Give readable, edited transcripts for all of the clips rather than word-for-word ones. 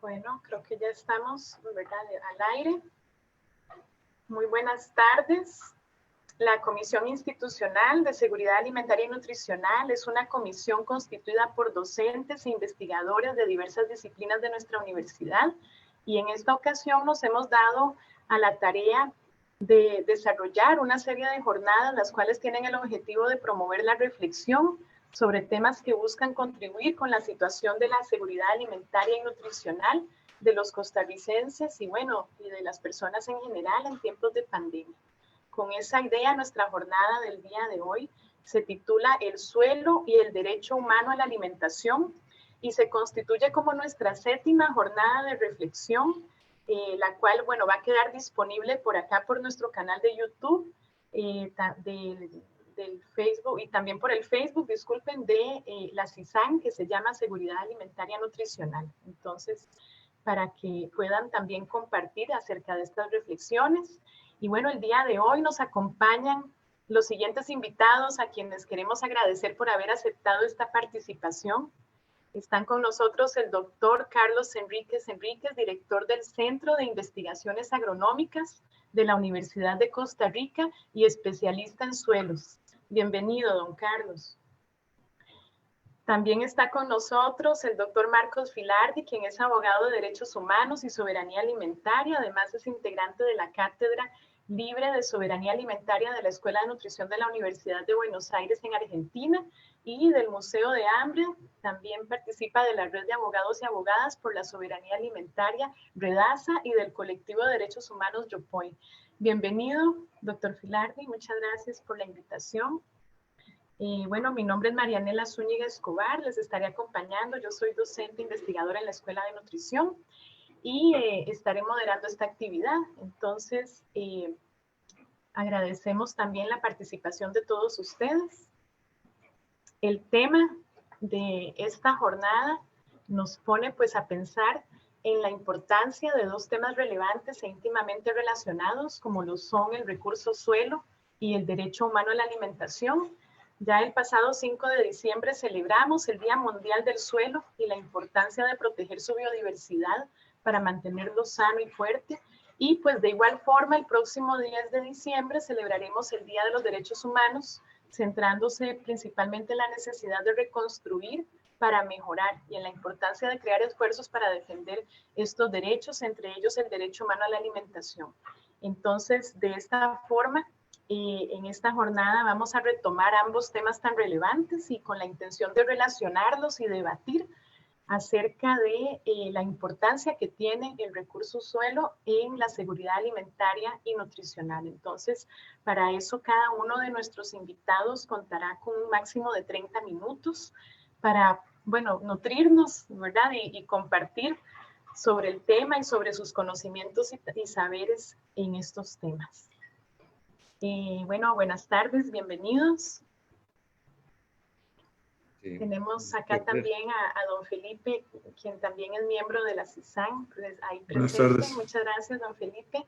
Bueno, creo que ya estamos, ¿verdad?, al aire. Muy buenas tardes. La Comisión Institucional de Seguridad Alimentaria y Nutricional es una comisión constituida por docentes e investigadores de diversas disciplinas de nuestra universidad, y en esta ocasión nos hemos dado a la tarea de desarrollar una serie de jornadas, las cuales tienen el objetivo de promover la reflexión sobre temas que buscan contribuir con la situación de la seguridad alimentaria y nutricional de los costarricenses y, bueno, y de las personas en general en tiempos de pandemia. Con esa idea, nuestra jornada del día de hoy se titula El suelo y el derecho humano a la alimentación y se constituye como nuestra 7ª jornada de reflexión, la cual, bueno, va a quedar disponible por acá por nuestro canal de YouTube, del Facebook, y también por el Facebook, disculpen, de la CISAN, que se llama Seguridad Alimentaria Nutricional. Entonces, para que puedan también compartir acerca de estas reflexiones. Y bueno, el día de hoy nos acompañan los siguientes invitados a quienes queremos agradecer por haber aceptado esta participación. Están con nosotros el doctor Carlos Enríquez, director del Centro de Investigaciones Agronómicas de la Universidad de Costa Rica y especialista en suelos. Bienvenido, don Carlos. También está con nosotros el doctor Marcos Filardi, quien es abogado de Derechos Humanos y Soberanía Alimentaria. Además, es integrante de la Cátedra Libre de Soberanía Alimentaria de la Escuela de Nutrición de la Universidad de Buenos Aires en Argentina y del Museo de Hambre. También participa de la Red de Abogados y Abogadas por la Soberanía Alimentaria, REDASA, y del Colectivo de Derechos Humanos Yopoy. Bienvenido, doctor Filardi. Muchas gracias por la invitación. Bueno, mi nombre es Marianela Zúñiga Escobar, les estaré acompañando. Yo soy docente investigadora en la Escuela de Nutrición y estaré moderando esta actividad. Entonces, agradecemos también la participación de todos ustedes. El tema de esta jornada nos pone pues a pensar en la importancia de 2 temas relevantes e íntimamente relacionados, como lo son el recurso suelo y el derecho humano a la alimentación. Ya el pasado 5 de diciembre celebramos el Día Mundial del Suelo y la importancia de proteger su biodiversidad para mantenerlo sano y fuerte. Y pues de igual forma, el próximo 10 de diciembre celebraremos el Día de los Derechos Humanos, centrándose principalmente en la necesidad de reconstruir para mejorar y en la importancia de crear esfuerzos para defender estos derechos, entre ellos el derecho humano a la alimentación. Entonces, de esta forma, en esta jornada vamos a retomar ambos temas tan relevantes y con la intención de relacionarlos y debatir acerca de la importancia que tiene el recurso suelo en la seguridad alimentaria y nutricional. Entonces, para eso cada uno de nuestros invitados contará con un máximo de 30 minutos para, bueno, nutrirnos, ¿verdad? Y compartir sobre el tema y sobre sus conocimientos y saberes en estos temas. Bueno, buenas tardes, bienvenidos. Sí. Tenemos acá también a don Felipe, quien también es miembro de la CISAN, ahí presente. Buenas tardes. Muchas gracias, don Felipe.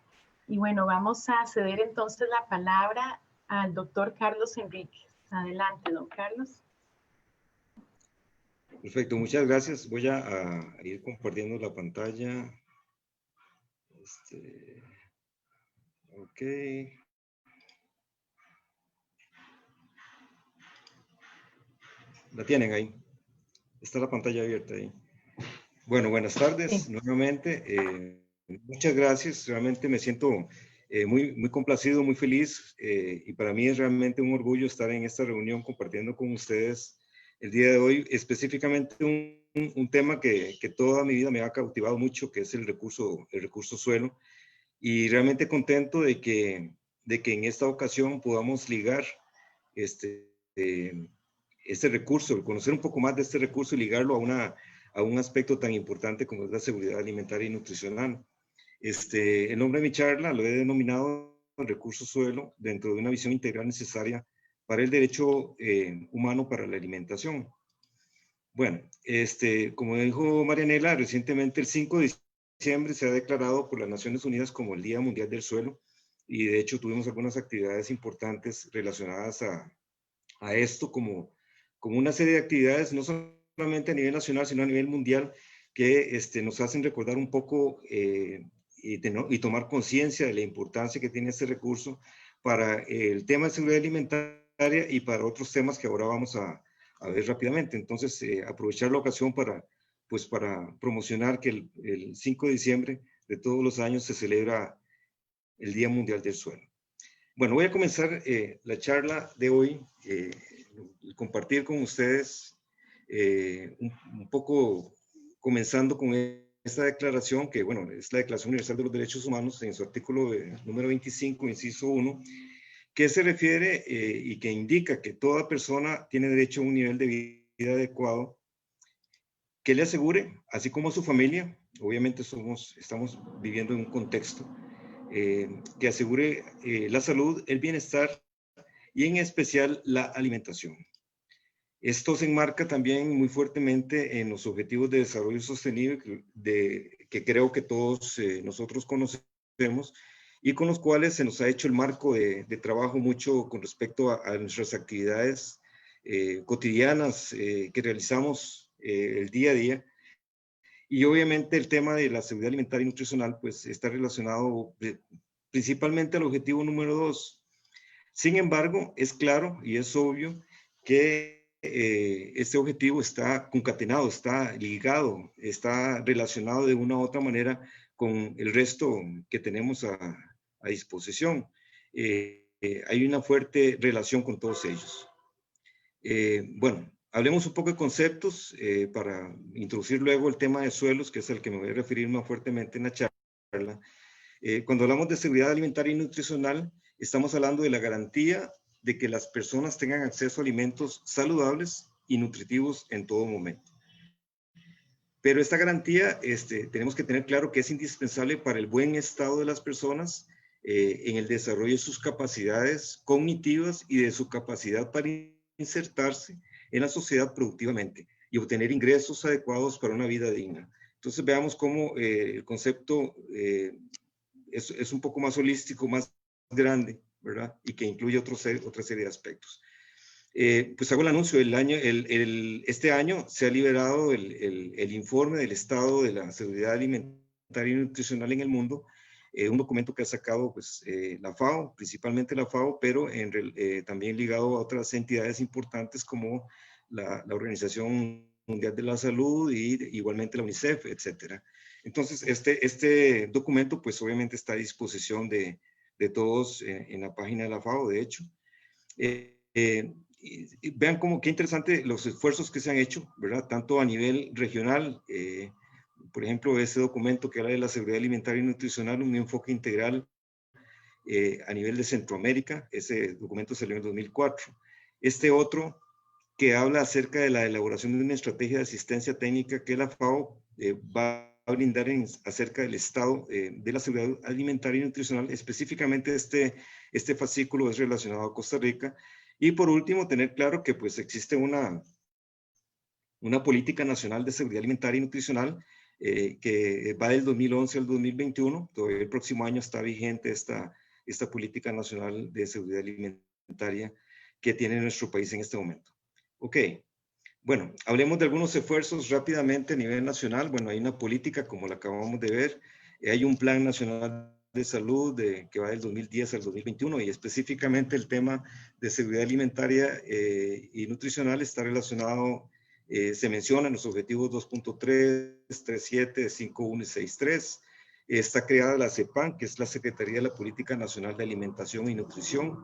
Y bueno, vamos a ceder entonces la palabra al doctor Carlos Enríquez. Adelante, don Carlos. Perfecto, muchas gracias. Voy a ir compartiendo la pantalla. Ok. La tienen ahí. Está la pantalla abierta ahí. Bueno, buenas tardes nuevamente. Muchas gracias. Realmente me siento muy complacido, muy feliz. Y para mí es realmente un orgullo estar en esta reunión compartiendo con ustedes el día de hoy, específicamente un tema que toda mi vida me ha cautivado mucho, que es el recurso suelo. Y realmente contento de que en esta ocasión podamos ligar este recurso, conocer un poco más de este recurso y ligarlo a un aspecto tan importante como es la seguridad alimentaria y nutricional. El nombre de mi charla lo he denominado el recurso suelo dentro de una visión integral necesaria para el derecho humano para la alimentación. Bueno, como dijo Marianela, recientemente el 5 de diciembre se ha declarado por las Naciones Unidas como el Día Mundial del Suelo, y de hecho tuvimos algunas actividades importantes relacionadas a esto, como una serie de actividades, no solamente a nivel nacional, sino a nivel mundial, que nos hacen recordar un poco y tomar conciencia de la importancia que tiene este recurso para el tema de seguridad alimentaria y para otros temas que ahora vamos a ver rápidamente. Entonces, aprovechar la ocasión para promocionar que el 5 de diciembre de todos los años se celebra el Día Mundial del Suelo. Bueno, voy a comenzar la charla de hoy, compartir con ustedes un poco, comenzando con esta declaración, que bueno, es la Declaración Universal de los Derechos Humanos, en su artículo número 25, inciso 1, que se refiere y que indica que toda persona tiene derecho a un nivel de vida adecuado que le asegure, así como a su familia, obviamente estamos viviendo en un contexto, que asegure la salud, el bienestar y en especial la alimentación. Esto se enmarca también muy fuertemente en los Objetivos de Desarrollo Sostenible que creo que todos nosotros conocemos y con los cuales se nos ha hecho el marco de trabajo mucho con respecto a nuestras actividades cotidianas que realizamos el día a día. Y obviamente el tema de la seguridad alimentaria y nutricional pues está relacionado principalmente al objetivo número 2. Sin embargo, es claro y es obvio que este objetivo está concatenado, está ligado, está relacionado de una u otra manera con el resto que tenemos a disposición. Hay una fuerte relación con todos ellos. Bueno, hablemos un poco de conceptos para introducir luego el tema de suelos, que es al que me voy a referir más fuertemente en la charla. Cuando hablamos de seguridad alimentaria y nutricional, estamos hablando de la garantía de que las personas tengan acceso a alimentos saludables y nutritivos en todo momento. Pero esta garantía tenemos que tener claro que es indispensable para el buen estado de las personas en el desarrollo de sus capacidades cognitivas y de su capacidad para insertarse en la sociedad productivamente y obtener ingresos adecuados para una vida digna. Entonces veamos cómo el concepto es un poco más holístico, más grande, ¿verdad? Y que incluye otra serie de aspectos. Pues hago el anuncio, este año se ha liberado el informe del estado de la seguridad alimentaria y nutricional en el mundo, un documento que ha sacado pues, la FAO, principalmente la FAO, pero también ligado a otras entidades importantes como la Organización Mundial de la Salud y igualmente la UNICEF, etcétera. Entonces, este documento pues obviamente está a disposición de todos en la página de la FAO, de hecho. Y vean qué interesante los esfuerzos que se han hecho, ¿verdad? Tanto a nivel regional, por ejemplo, ese documento que habla de la seguridad alimentaria y nutricional, un enfoque integral a nivel de Centroamérica, ese documento salió en 2004. Este otro que habla acerca de la elaboración de una estrategia de asistencia técnica que la FAO va a brindar acerca del estado de la seguridad alimentaria y nutricional. Específicamente este fascículo es relacionado a Costa Rica. Y por último, tener claro que pues existe una política nacional de seguridad alimentaria y nutricional que va del 2011 al 2021. Todavía el próximo año está vigente esta política nacional de seguridad alimentaria que tiene nuestro país en este momento. Ok, bueno, hablemos de algunos esfuerzos rápidamente a nivel nacional. Bueno, hay una política como la acabamos de ver. Hay un plan nacional de salud que va del 2010 al 2021 y específicamente el tema de seguridad alimentaria y nutricional está relacionado, se mencionan los objetivos 2.3, 3.7, 5.1 y 6.3. Está creada la CEPAN, que es la Secretaría de la Política Nacional de Alimentación y Nutrición.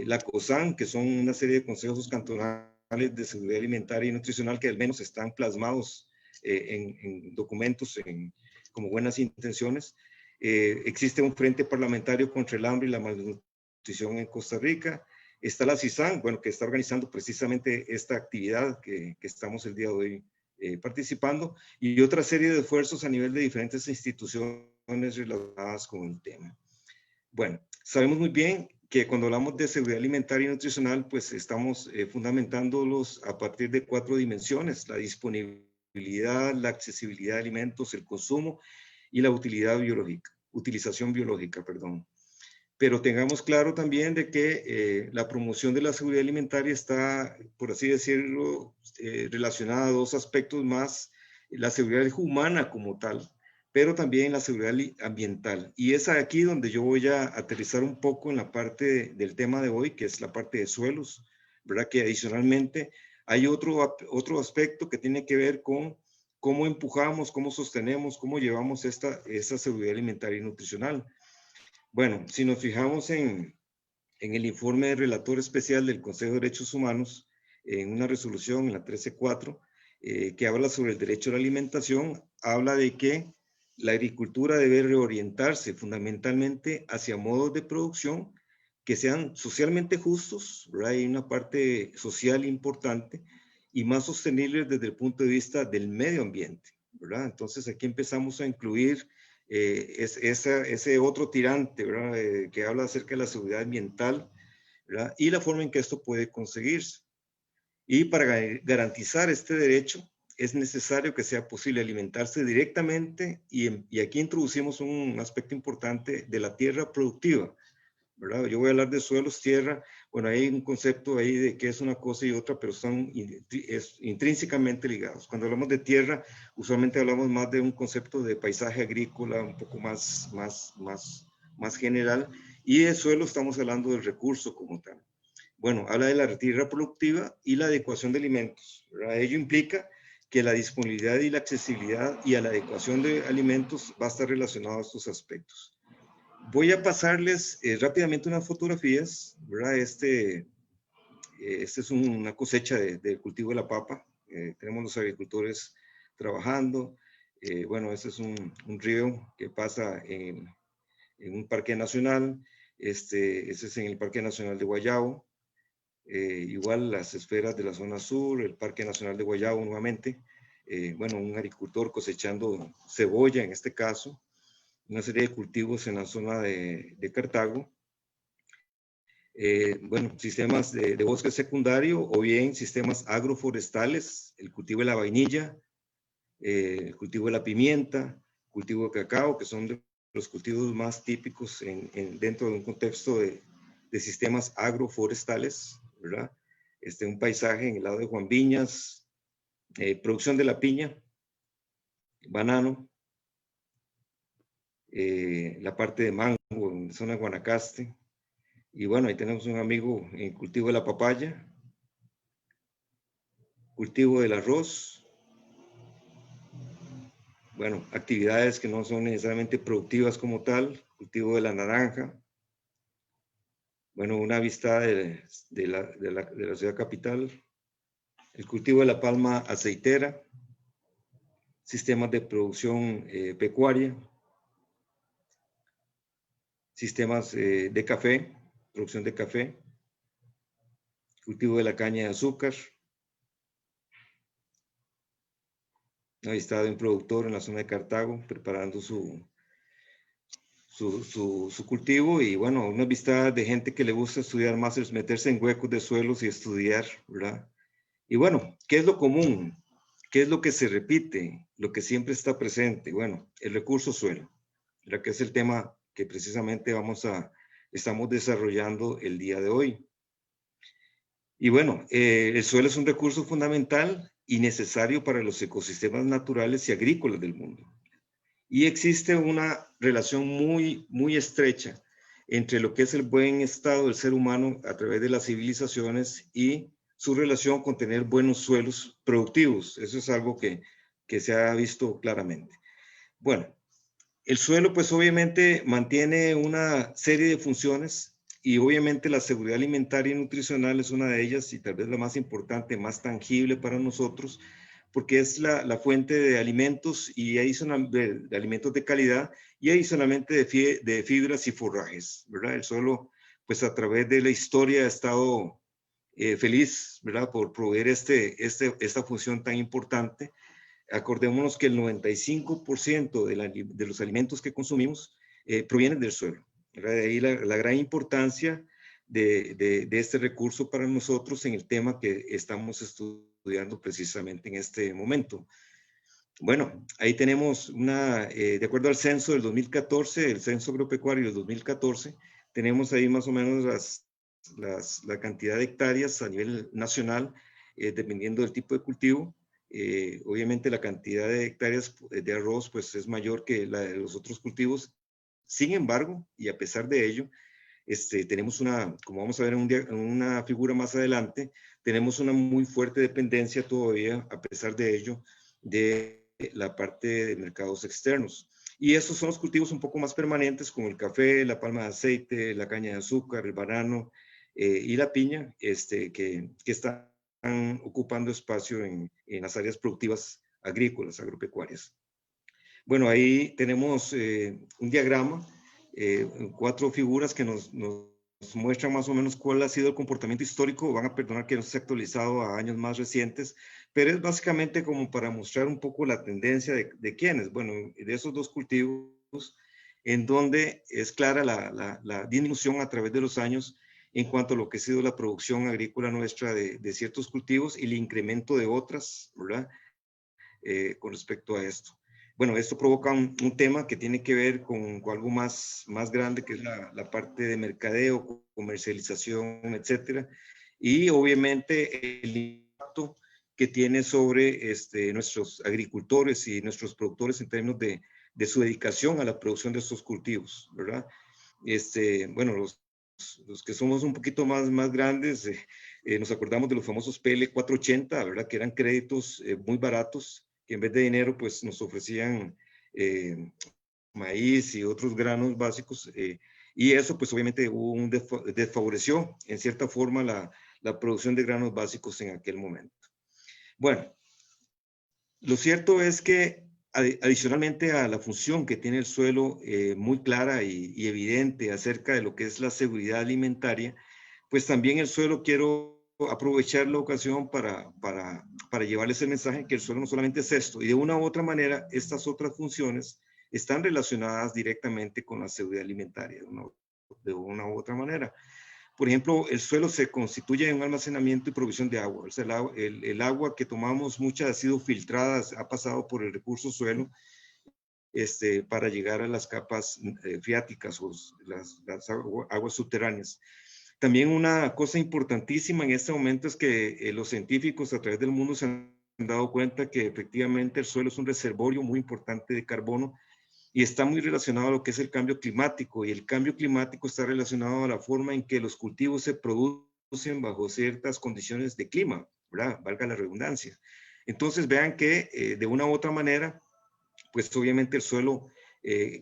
La COSAN, que son una serie de consejos cantonales de seguridad alimentaria y nutricional que al menos están plasmados en documentos como buenas intenciones. Existe un frente parlamentario contra el hambre y la malnutrición en Costa Rica. Está la CISAN, bueno, que está organizando precisamente esta actividad que estamos el día de hoy participando, y otra serie de esfuerzos a nivel de diferentes instituciones relacionadas con el tema. Bueno, sabemos muy bien que cuando hablamos de seguridad alimentaria y nutricional, pues estamos fundamentándolos a partir de 4 dimensiones: la disponibilidad, la accesibilidad de alimentos, el consumo y la utilización biológica, perdón. Pero tengamos claro también de que la promoción de la seguridad alimentaria está, por así decirlo, relacionada a 2 aspectos más la seguridad humana como tal, pero también la seguridad ambiental. Y es aquí donde yo voy a aterrizar un poco en la parte del tema de hoy, que es la parte de suelos, ¿verdad? Que adicionalmente hay otro aspecto que tiene que ver con cómo empujamos, cómo sostenemos, cómo llevamos esta seguridad alimentaria y nutricional. Bueno, si nos fijamos en el informe del relator especial del Consejo de Derechos Humanos, en una resolución, en la 13.4, que habla sobre el derecho a la alimentación, habla de que la agricultura debe reorientarse fundamentalmente hacia modos de producción que sean socialmente justos, ¿verdad? Hay una parte social importante y más sostenibles desde el punto de vista del medio ambiente, ¿verdad? Entonces aquí empezamos a incluir ese otro tirante, ¿verdad? Que habla acerca de la seguridad ambiental, ¿verdad? Y la forma en que esto puede conseguirse. Y para garantizar este derecho es necesario que sea posible alimentarse directamente y aquí introducimos un aspecto importante de la tierra productiva, ¿verdad? Yo voy a hablar de suelos, tierra, bueno, hay un concepto ahí de qué es una cosa y otra, pero están intrínsecamente ligados. Cuando hablamos de tierra, usualmente hablamos más de un concepto de paisaje agrícola, un poco más general, y de suelo estamos hablando del recurso como tal. Bueno, habla de la tierra productiva y la adecuación de alimentos, ¿verdad? Ello implica que la disponibilidad y la accesibilidad y a la adecuación de alimentos va a estar relacionado a estos aspectos. Voy a pasarles rápidamente unas fotografías, ¿verdad? Este es una cosecha del cultivo de la papa. Tenemos los agricultores trabajando. Bueno, este es un río que pasa en un parque nacional. Este es en el Parque Nacional de Guayabo. Igual las esferas de la zona sur, el Parque Nacional de Guayabo nuevamente. Bueno, un agricultor cosechando cebolla en este caso. Una serie de cultivos en la zona de Cartago. Bueno, sistemas de bosque secundario o bien sistemas agroforestales, el cultivo de la vainilla, el cultivo de la pimienta, cultivo de cacao, que son de los cultivos más típicos dentro de un contexto de sistemas agroforestales, ¿verdad? Un paisaje en el lado de Juan Viñas, producción de la piña, banano, la parte de mango en la zona de Guanacaste. Y bueno, ahí tenemos un amigo en cultivo de la papaya, cultivo del arroz. Bueno, actividades que no son necesariamente productivas como tal, cultivo de la naranja. Bueno, una vista de la ciudad capital, el cultivo de la palma aceitera, sistemas de producción pecuaria, sistemas de café, producción de café, cultivo de la caña de azúcar. Ahí está un productor en la zona de Cartago preparando su cultivo y bueno, una vista de gente que le gusta estudiar más, es meterse en huecos de suelos y estudiar, ¿verdad? Y bueno, ¿qué es lo común? ¿Qué es lo que se repite? Lo que siempre está presente. Bueno, el recurso suelo, ¿verdad? Que es el tema que precisamente estamos desarrollando el día de hoy. Y bueno, el suelo es un recurso fundamental y necesario para los ecosistemas naturales y agrícolas del mundo. Y existe una relación muy estrecha entre lo que es el buen estado del ser humano a través de las civilizaciones y su relación con tener buenos suelos productivos. Eso es algo que se ha visto claramente. Bueno, el suelo pues obviamente mantiene una serie de funciones y obviamente la seguridad alimentaria y nutricional es una de ellas y tal vez la más importante, más tangible para nosotros, porque es la fuente de alimentos y de alimentos de calidad y adicionalmente de fibras y forrajes, ¿verdad? El suelo, pues a través de la historia ha estado feliz, ¿verdad? Por proveer esta función tan importante. Acordémonos que el 95% de los alimentos que consumimos provienen del suelo, ¿verdad? De ahí la gran importancia de este recurso para nosotros en el tema que estamos estudiando precisamente en este momento. Bueno, ahí tenemos de acuerdo al censo del 2014, el censo agropecuario del 2014, tenemos ahí más o menos la cantidad de hectáreas a nivel nacional, dependiendo del tipo de cultivo. Obviamente la cantidad de hectáreas de arroz pues es mayor que la de los otros cultivos. Sin embargo, y a pesar de ello, tenemos una, como vamos a ver en una figura más adelante, tenemos una muy fuerte dependencia todavía, a pesar de ello, de la parte de mercados externos. Y esos son los cultivos un poco más permanentes, como el café, la palma de aceite, la caña de azúcar, el banano y la piña, que están ocupando espacio en las áreas productivas agrícolas, agropecuarias. Bueno, ahí tenemos un diagrama, 4 figuras que nos muestran más o menos cuál ha sido el comportamiento histórico. Van a perdonar que no se ha actualizado a años más recientes, pero es básicamente como para mostrar un poco la tendencia de quiénes. Bueno, de esos 2 cultivos, en donde es clara la disminución a través de los años en cuanto a lo que ha sido la producción agrícola nuestra de ciertos cultivos y el incremento de otras, ¿verdad? Con respecto a esto. Bueno, esto provoca un tema que tiene que ver con algo más grande, que es la parte de mercadeo, comercialización, etcétera. Y obviamente el impacto que tiene sobre nuestros agricultores y nuestros productores en términos de su dedicación a la producción de estos cultivos, ¿verdad? Bueno, los que somos un poquito más grandes, nos acordamos de los famosos PL 480, ¿verdad? Que eran créditos muy baratos, que en vez de dinero, pues nos ofrecían maíz y otros granos básicos, y eso pues obviamente desfavoreció en cierta forma la producción de granos básicos en aquel momento. Bueno, lo cierto es que adicionalmente a la función que tiene el suelo muy clara y evidente acerca de lo que es la seguridad alimentaria, pues también el suelo, quiero aprovechar la ocasión para llevarles el mensaje que el suelo no solamente es esto, y de una u otra manera estas otras funciones están relacionadas directamente con la seguridad alimentaria, de una u otra manera. Por ejemplo, el suelo se constituye en un almacenamiento y provisión de agua. O sea, el agua que tomamos, mucha ha sido filtrada, ha pasado por el recurso suelo para llegar a las capas freáticas o las aguas subterráneas. También una cosa importantísima en este momento es que los científicos a través del mundo se han dado cuenta que efectivamente el suelo es un reservorio muy importante de carbono y está muy relacionado a lo que es el cambio climático, y el cambio climático está relacionado a la forma en que los cultivos se producen bajo ciertas condiciones de clima, ¿verdad? Valga la redundancia. Entonces vean que de una u otra manera, pues obviamente el suelo,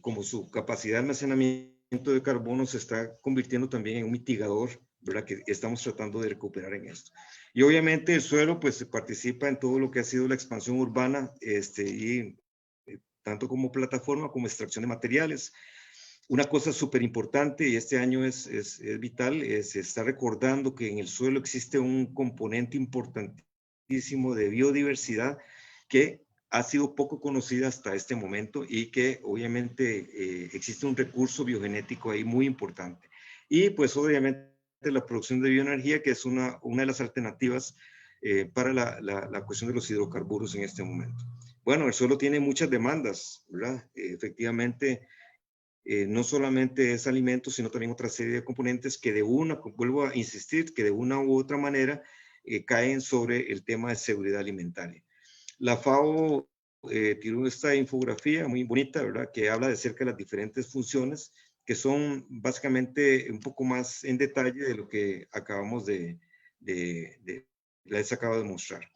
como su capacidad de almacenamiento de carbono, se está convirtiendo también en un mitigador, ¿verdad? Que estamos tratando de recuperar en esto. Y obviamente el suelo pues participa en todo lo que ha sido la expansión urbana y tanto como plataforma como extracción de materiales. Una cosa súper importante, y este año es vital, se está recordando que en el suelo existe un componente importantísimo de biodiversidad que ha sido poco conocida hasta este momento, y que obviamente existe un recurso biogenético ahí muy importante. Y pues obviamente la producción de bioenergía, que es una de las alternativas para la cuestión de los hidrocarburos en este momento. Bueno, el suelo tiene muchas demandas, ¿verdad? Efectivamente, no solamente es alimento, sino también otra serie de componentes que vuelvo a insistir, que de una u otra manera caen sobre el tema de seguridad alimentaria. La FAO tiró esta infografía muy bonita, ¿verdad? Que habla de cerca de las diferentes funciones, que son básicamente un poco más en detalle de lo que acabamos les acabo de mostrar.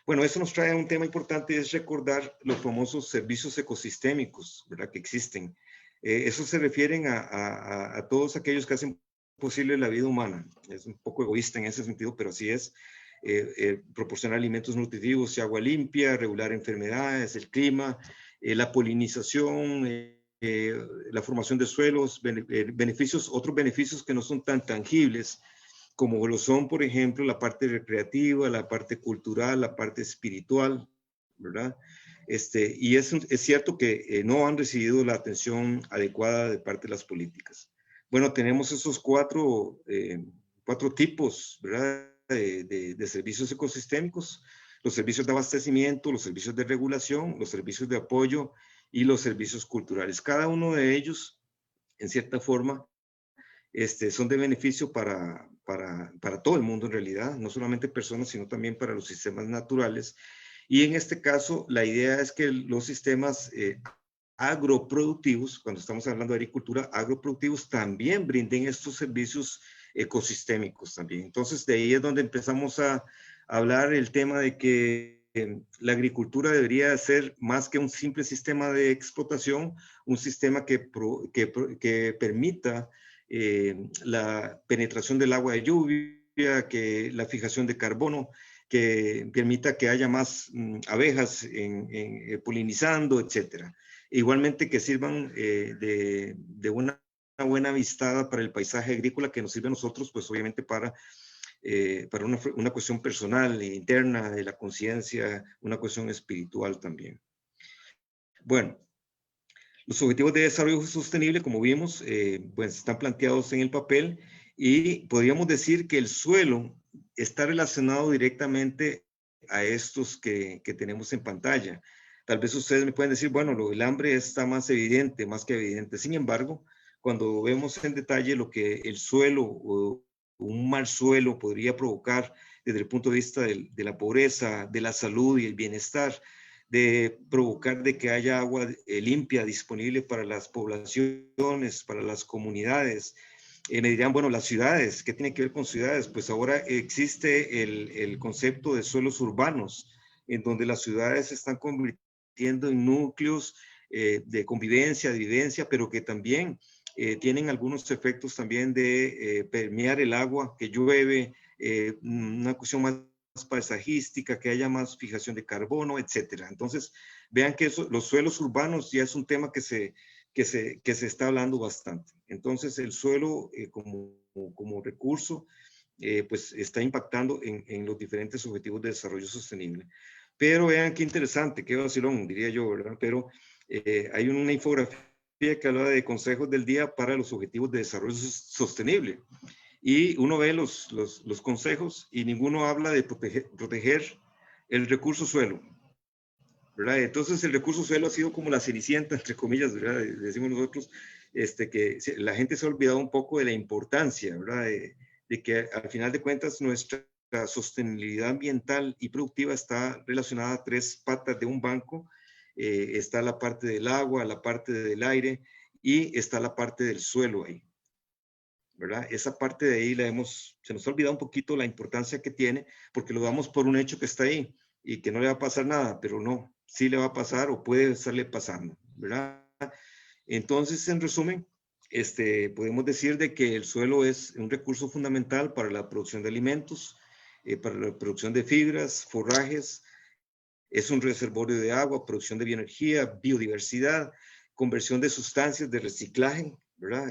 Bueno, eso nos trae a un tema importante, es recordar los famosos servicios ecosistémicos, ¿verdad? Que existen. Eso se refieren a todos aquellos que hacen posible la vida humana. Es un poco egoísta en ese sentido, pero así es. Proporcionar alimentos nutritivos y agua limpia, regular enfermedades, el clima, la polinización, la formación de suelos, otros beneficios que no son tan tangibles, como lo son, por ejemplo, la parte recreativa, la parte cultural, la parte espiritual, ¿verdad? Y es cierto que no han recibido la atención adecuada de parte de las políticas. Bueno, tenemos esos cuatro tipos, ¿verdad? De servicios ecosistémicos: los servicios de abastecimiento, los servicios de regulación, los servicios de apoyo y los servicios culturales. Cada uno de ellos, en cierta forma, son de beneficio para todo el mundo en realidad, no solamente personas, sino también para los sistemas naturales. Y en este caso, la idea es que los sistemas agroproductivos, cuando estamos hablando de agricultura, agroproductivos también brinden estos servicios ecosistémicos también. Entonces, de ahí es donde empezamos a hablar el tema de que la agricultura debería ser más que un simple sistema de explotación, un sistema que permita la penetración del agua de lluvia, que la fijación de carbono, que permita que haya más abejas polinizando, etcétera. Igualmente que sirvan de una buena vistada para el paisaje agrícola que nos sirve a nosotros, pues obviamente para una cuestión personal e interna de la conciencia, una cuestión espiritual también. Bueno, los objetivos de desarrollo sostenible, como vimos, pues están planteados en el papel y podríamos decir que el suelo está relacionado directamente a estos que tenemos en pantalla. Tal vez ustedes me pueden decir, bueno, el hambre está más evidente, más que evidente. Sin embargo, cuando vemos en detalle lo que el suelo o un mal suelo podría provocar desde el punto de vista de la pobreza, de la salud y el bienestar, de provocar de que haya agua limpia disponible para las poblaciones, para las comunidades. Me dirán, bueno, las ciudades, ¿qué tiene que ver con ciudades? Pues ahora existe el concepto de suelos urbanos, en donde las ciudades se están convirtiendo en núcleos de convivencia, de vivencia, pero que también tienen algunos efectos también de permear el agua que llueve, una cuestión más paisajística, que haya más fijación de carbono, etcétera. Entonces, vean que los suelos urbanos ya es un tema que se está hablando bastante. Entonces, el suelo como recurso, pues está impactando en los diferentes objetivos de desarrollo sostenible. Pero vean qué interesante, qué vacilón, diría yo, ¿verdad? Pero hay una infografía que habla de consejos del día para los objetivos de desarrollo sostenible. Y uno ve los consejos y ninguno habla de proteger el recurso suelo, ¿verdad? Entonces el recurso suelo ha sido como la cenicienta, entre comillas, ¿verdad? Decimos nosotros, que la gente se ha olvidado un poco de la importancia, ¿verdad? De que al final de cuentas nuestra sostenibilidad ambiental y productiva está relacionada a tres patas de un banco. Está la parte del agua, la parte del aire y está la parte del suelo ahí, ¿verdad? Esa parte de ahí se nos ha olvidado un poquito la importancia que tiene, porque lo damos por un hecho que está ahí y que no le va a pasar nada, pero no, sí le va a pasar o puede estarle pasando, ¿verdad? Entonces, en resumen, podemos decir de que el suelo es un recurso fundamental para la producción de alimentos, para la producción de fibras, forrajes, es un reservorio de agua, producción de bioenergía, biodiversidad, conversión de sustancias de reciclaje, ¿verdad?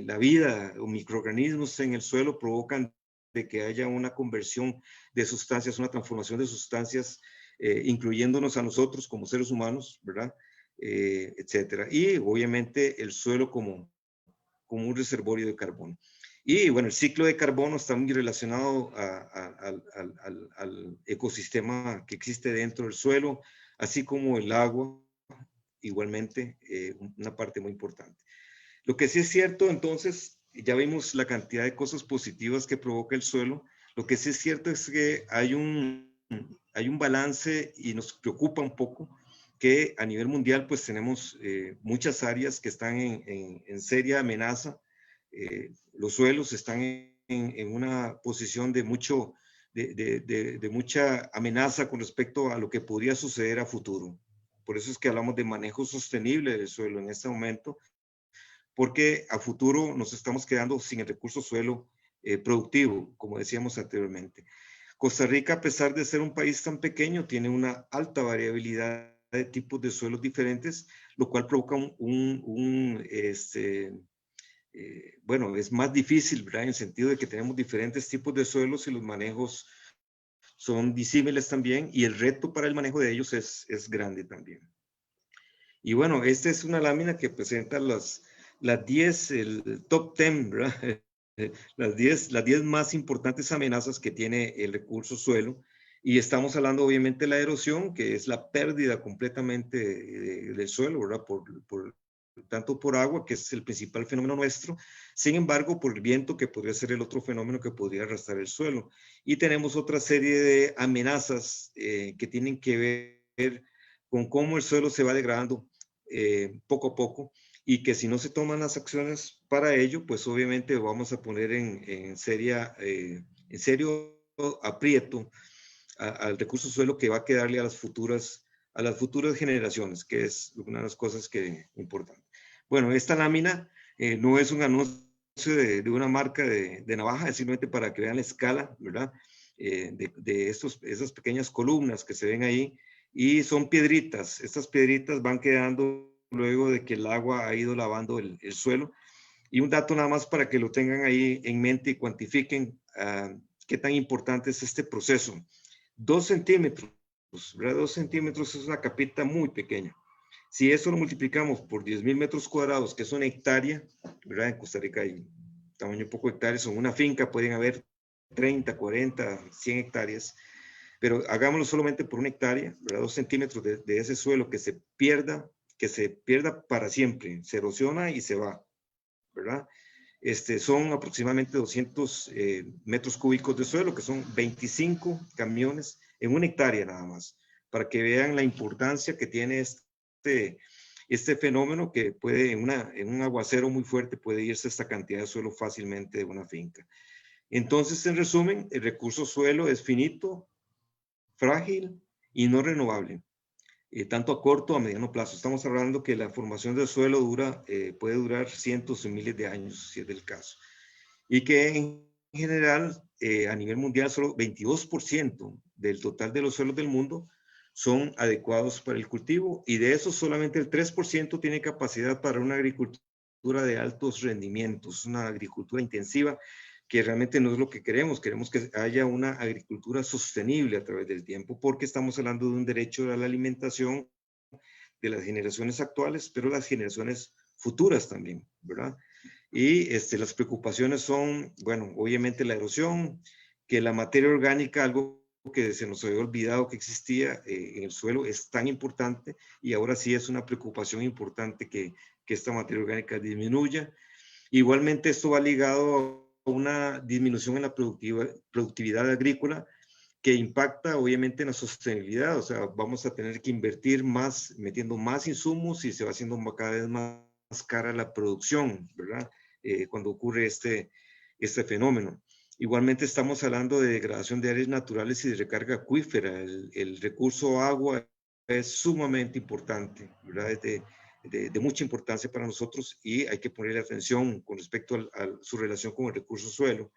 La vida o microorganismos en el suelo provocan de que haya una conversión de sustancias, una transformación de sustancias, incluyéndonos a nosotros como seres humanos, ¿verdad? Etcétera. Y obviamente el suelo como un reservorio de carbono. Y bueno, el ciclo de carbono está muy relacionado al ecosistema que existe dentro del suelo, así como el agua, igualmente una parte muy importante. Lo que sí es cierto, entonces, ya vimos la cantidad de cosas positivas que provoca el suelo. Lo que sí es cierto es que hay un balance y nos preocupa un poco que a nivel mundial pues tenemos muchas áreas que están en seria amenaza. Los suelos están en una posición de mucha amenaza con respecto a lo que podría suceder a futuro. Por eso es que hablamos de manejo sostenible del suelo en este momento, porque a futuro nos estamos quedando sin el recurso suelo productivo, como decíamos anteriormente. Costa Rica, a pesar de ser un país tan pequeño, tiene una alta variabilidad de tipos de suelos diferentes, lo cual provoca bueno, es más difícil, ¿verdad? En el sentido de que tenemos diferentes tipos de suelos y los manejos son disímiles también, y el reto para el manejo de ellos es grande también. Y bueno, esta es una lámina que presenta las 10, el top 10, ¿verdad? Las 10 más importantes amenazas que tiene el recurso suelo. Y estamos hablando obviamente de la erosión, que es la pérdida completamente del suelo, ¿verdad? Por tanto por agua, que es el principal fenómeno nuestro, sin embargo, por el viento, que podría ser el otro fenómeno que podría arrastrar el suelo. Y tenemos otra serie de amenazas que tienen que ver con cómo el suelo se va degradando poco a poco, y que si no se toman las acciones para ello, pues obviamente vamos a poner en serio aprieto al recurso suelo que va a quedarle a las futuras generaciones, que es una de las cosas que es importante. Bueno, esta lámina no es un anuncio de una marca de navaja, es simplemente para que vean la escala, ¿verdad? De esas pequeñas columnas que se ven ahí, y son piedritas. Estas piedritas van quedando luego de que el agua ha ido lavando el suelo. Y un dato nada más para que lo tengan ahí en mente y cuantifiquen qué tan importante es este proceso. 2 centímetros, ¿verdad? 2 centímetros es una capita muy pequeña. Si eso lo multiplicamos por 10.000 metros cuadrados, que es una hectárea, ¿verdad? En Costa Rica hay tamaño poco hectáreas, en una finca pueden haber 30, 40, 100 hectáreas, pero hagámoslo solamente por una hectárea, ¿verdad? 2 centímetros de ese suelo que se pierda para siempre, se erosiona y se va, ¿verdad? Son aproximadamente 200 metros cúbicos de suelo, que son 25 camiones en una hectárea nada más, para que vean la importancia que tiene este fenómeno, que puede, en un aguacero muy fuerte, puede irse esta cantidad de suelo fácilmente de una finca. Entonces, en resumen, el recurso suelo es finito, frágil y no renovable. Tanto a corto o a mediano plazo. Estamos hablando que la formación del suelo puede durar cientos o miles de años, si es del caso. Y que en general, a nivel mundial, solo 22% del total de los suelos del mundo son adecuados para el cultivo, y de eso solamente el 3% tiene capacidad para una agricultura de altos rendimientos, una agricultura intensiva, que realmente no es lo que queremos. Queremos que haya una agricultura sostenible a través del tiempo, porque estamos hablando de un derecho a la alimentación de las generaciones actuales, pero las generaciones futuras también, ¿verdad? Y las preocupaciones son, bueno, obviamente la erosión, que la materia orgánica, algo que se nos había olvidado que existía en el suelo, es tan importante, y ahora sí es una preocupación importante que esta materia orgánica disminuya. Igualmente, esto va ligado a una disminución en la productividad agrícola, que impacta obviamente en la sostenibilidad. O sea, vamos a tener que invertir más, metiendo más insumos, y se va haciendo cada vez más cara la producción, ¿verdad? Cuando ocurre este fenómeno. Igualmente estamos hablando de degradación de áreas naturales y de recarga acuífera. El recurso agua es sumamente importante, ¿verdad? De mucha importancia para nosotros, y hay que ponerle atención con respecto a su relación con el recurso suelo.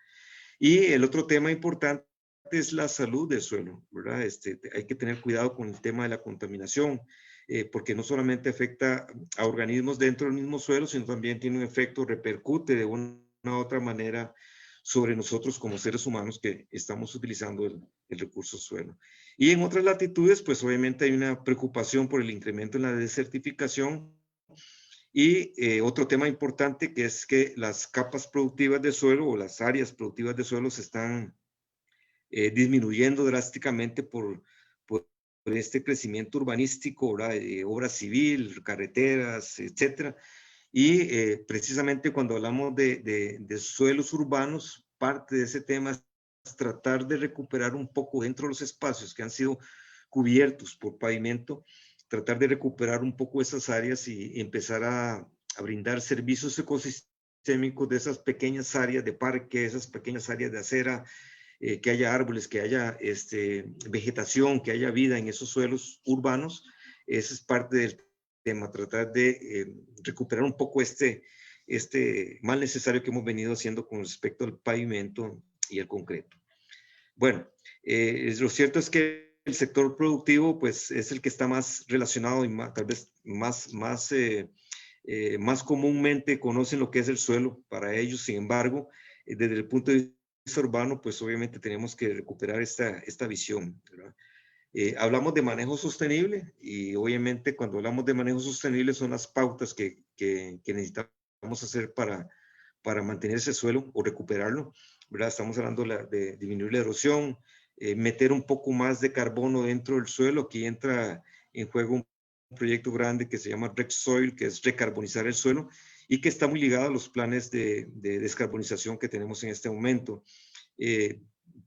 Y el otro tema importante es la salud del suelo, ¿verdad? Hay que tener cuidado con el tema de la contaminación, porque no solamente afecta a organismos dentro del mismo suelo, sino también tiene un efecto, repercute de una u otra manera sobre nosotros como seres humanos que estamos utilizando el recurso suelo. Y en otras latitudes, pues obviamente hay una preocupación por el incremento en la desertificación. Y otro tema importante, que es que las capas productivas de suelo, o las áreas productivas de suelo, se están disminuyendo drásticamente por este crecimiento urbanístico, ¿verdad? Obra civil, carreteras, etcétera. Y precisamente cuando hablamos de suelos urbanos, parte de ese tema es tratar de recuperar un poco dentro de los espacios que han sido cubiertos por pavimento, tratar de recuperar un poco esas áreas y empezar a brindar servicios ecosistémicos de esas pequeñas áreas de parque, esas pequeñas áreas de acera, que haya árboles, que haya vegetación, que haya vida en esos suelos urbanos. Esa es parte del tema, tratar de recuperar un poco este mal necesario que hemos venido haciendo con respecto al pavimento y el concreto. Bueno, lo cierto es que el sector productivo, pues, es el que está más relacionado y tal vez más comúnmente conocen lo que es el suelo para ellos. Sin embargo, desde el punto de vista urbano, pues obviamente tenemos que recuperar esta visión, ¿verdad? Hablamos de manejo sostenible, y obviamente cuando hablamos de manejo sostenible son las pautas que necesitamos hacer para mantener ese suelo o recuperarlo, ¿verdad? Estamos hablando de disminuir la erosión, meter un poco más de carbono dentro del suelo. Aquí entra en juego un proyecto grande que se llama RecSoil, que es recarbonizar el suelo, y que está muy ligado a los planes de descarbonización que tenemos en este momento.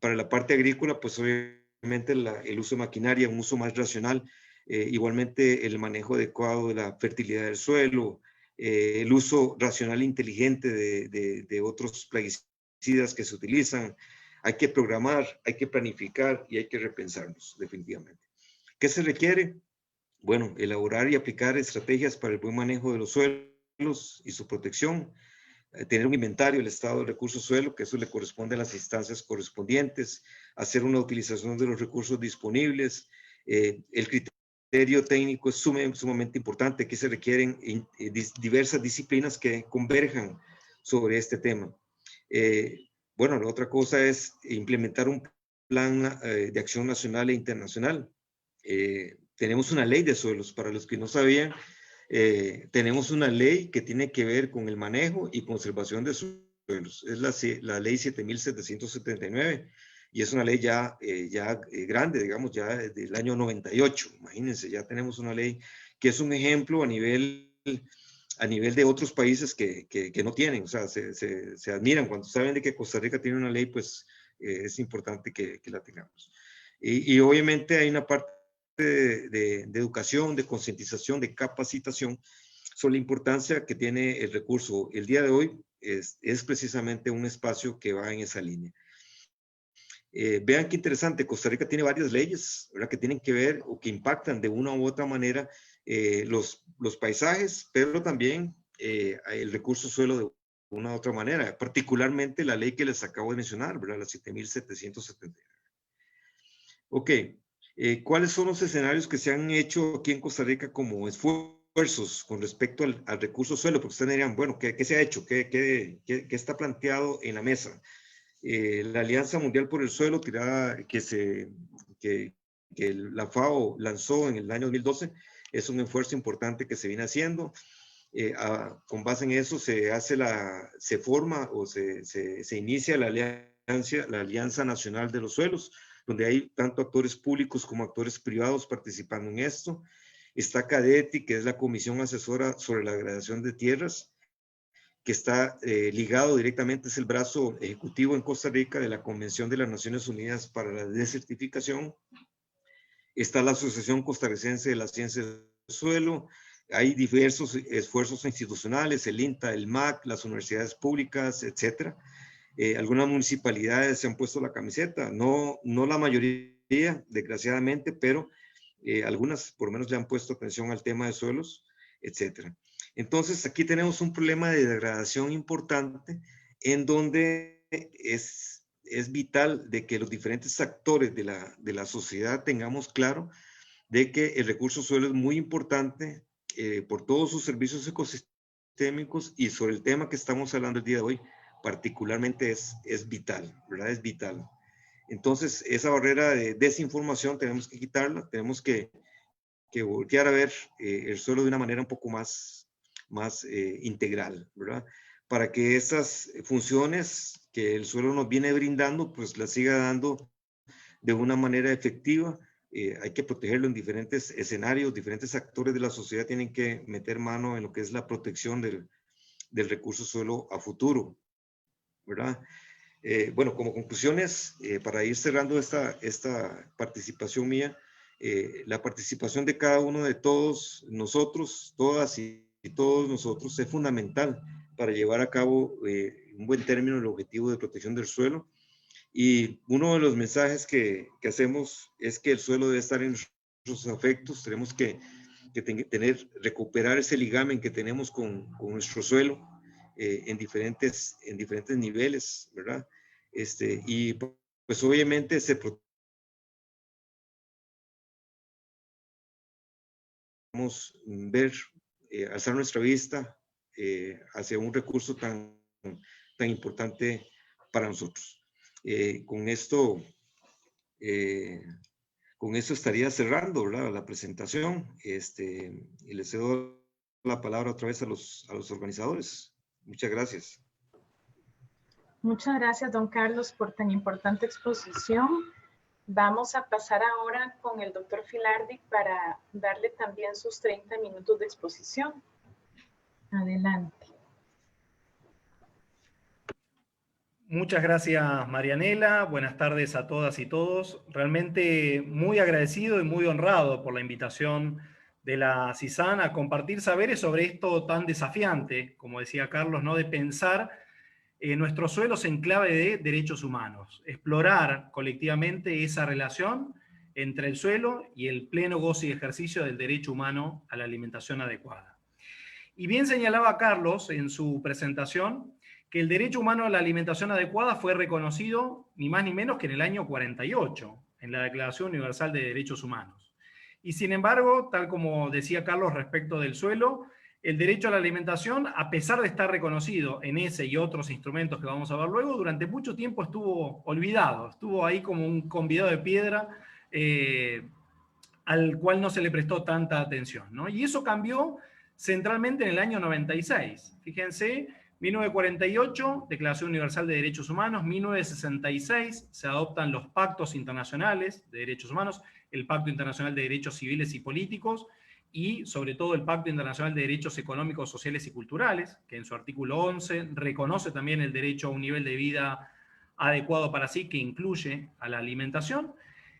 Para la parte agrícola, pues obviamente el uso de maquinaria, un uso más racional, igualmente el manejo adecuado de la fertilidad del suelo, el uso racional e inteligente de otros plaguicidas que se utilizan. Hay que programar, hay que planificar y hay que repensarnos, definitivamente. ¿Qué se requiere? Bueno, elaborar y aplicar estrategias para el buen manejo de los suelos y su protección, tener un inventario del estado del recurso suelo, que eso le corresponde a las instancias correspondientes, hacer una utilización de los recursos disponibles. El criterio técnico es sumamente importante. Aquí se requieren diversas disciplinas que converjan sobre este tema. Bueno, la otra cosa es implementar un plan de acción nacional e internacional. Tenemos una ley de suelos, para los que no sabían, tenemos una ley que tiene que ver con el manejo y conservación de suelos. Es la ley 7779 y es una ley ya grande, digamos, ya del año 98. Imagínense, ya tenemos una ley que es un ejemplo a nivel de otros países que no tienen. O sea, se admiran cuando saben de que Costa Rica tiene una ley, pues es importante que la tengamos. Y obviamente hay una parte de educación, de concientización, de capacitación sobre la importancia que tiene el recurso. El día de hoy es precisamente un espacio que va en esa línea. Vean qué interesante, Costa Rica tiene varias leyes, ¿verdad?, que tienen que ver o que impactan de una u otra manera los paisajes, pero también el recurso suelo de una u otra manera, particularmente la ley que les acabo de mencionar, ¿verdad?, la 7779. Ok. ¿Cuáles son los escenarios que se han hecho aquí en Costa Rica como esfuerzos con respecto al recurso suelo? Porque ustedes dirían, bueno, ¿qué se ha hecho? ¿Qué está planteado en la mesa? La Alianza Mundial por el Suelo, que la FAO lanzó en el año 2012, es un esfuerzo importante que se viene haciendo. Con base en eso se forma o se inicia la Alianza Nacional de los Suelos, donde hay tanto actores públicos como actores privados participando en esto. Está CADETI, que es la Comisión Asesora sobre la Degradación de Tierras, que está ligado directamente, es el brazo ejecutivo en Costa Rica de la Convención de las Naciones Unidas para la Desertificación. Está la Asociación Costarricense de la Ciencia del Suelo. Hay diversos esfuerzos institucionales, el INTA, el MAC, las universidades públicas, etcétera. Algunas municipalidades se han puesto la camiseta, no la mayoría, desgraciadamente, pero algunas por lo menos le han puesto atención al tema de suelos, etcétera. Entonces, aquí tenemos un problema de degradación importante en donde es vital de que los diferentes actores de la sociedad tengamos claro de que el recurso suelo es muy importante por todos sus servicios ecosistémicos, y sobre el tema que estamos hablando el día de hoy, particularmente es vital, ¿verdad? Es vital. Entonces, esa barrera de desinformación tenemos que quitarla, tenemos que voltear a ver el suelo de una manera un poco más integral, ¿verdad? Para que esas funciones que el suelo nos viene brindando, pues las siga dando de una manera efectiva. Hay que protegerlo en diferentes escenarios, diferentes actores de la sociedad tienen que meter mano en lo que es la protección del recurso suelo a futuro, ¿verdad? Bueno, como conclusiones, para ir cerrando esta participación mía, la participación de cada uno de todos nosotros, todas y todos nosotros, es fundamental para llevar a cabo un buen término el objetivo de protección del suelo. Y uno de los mensajes que hacemos es que el suelo debe estar en nuestros afectos. Tenemos que recuperar ese ligamen que tenemos con nuestro suelo en diferentes niveles, ¿verdad? Y pues obviamente podemos ver, alzar nuestra vista hacia un recurso tan importante para nosotros. Con esto estaría cerrando, ¿verdad?, la presentación, y les cedo la palabra otra vez a los organizadores. Muchas gracias. Muchas gracias, don Carlos, por tan importante exposición. Vamos a pasar ahora con el doctor Filardi para darle también sus 30 minutos de exposición. Adelante. Muchas gracias, Marianela. Buenas tardes a todas y todos. Realmente muy agradecido y muy honrado por la invitación de la CISAN a compartir saberes sobre esto tan desafiante, como decía Carlos, ¿no? De pensar nuestros suelos en clave de derechos humanos, explorar colectivamente esa relación entre el suelo y el pleno goce y ejercicio del derecho humano a la alimentación adecuada. Y bien señalaba Carlos en su presentación que el derecho humano a la alimentación adecuada fue reconocido ni más ni menos que en el año 48, en la Declaración Universal de Derechos Humanos. Y sin embargo, tal como decía Carlos respecto del suelo, el derecho a la alimentación, a pesar de estar reconocido en ese y otros instrumentos que vamos a ver luego, durante mucho tiempo estuvo olvidado, estuvo ahí como un convidado de piedra al cual no se le prestó tanta atención, ¿no? Y eso cambió centralmente en el año 96. Fíjense, 1948, Declaración Universal de Derechos Humanos, 1966 se adoptan los pactos internacionales de derechos humanos, el Pacto Internacional de Derechos Civiles y Políticos, y sobre todo el Pacto Internacional de Derechos Económicos, Sociales y Culturales, que en su artículo 11 reconoce también el derecho a un nivel de vida adecuado para sí, que incluye a la alimentación,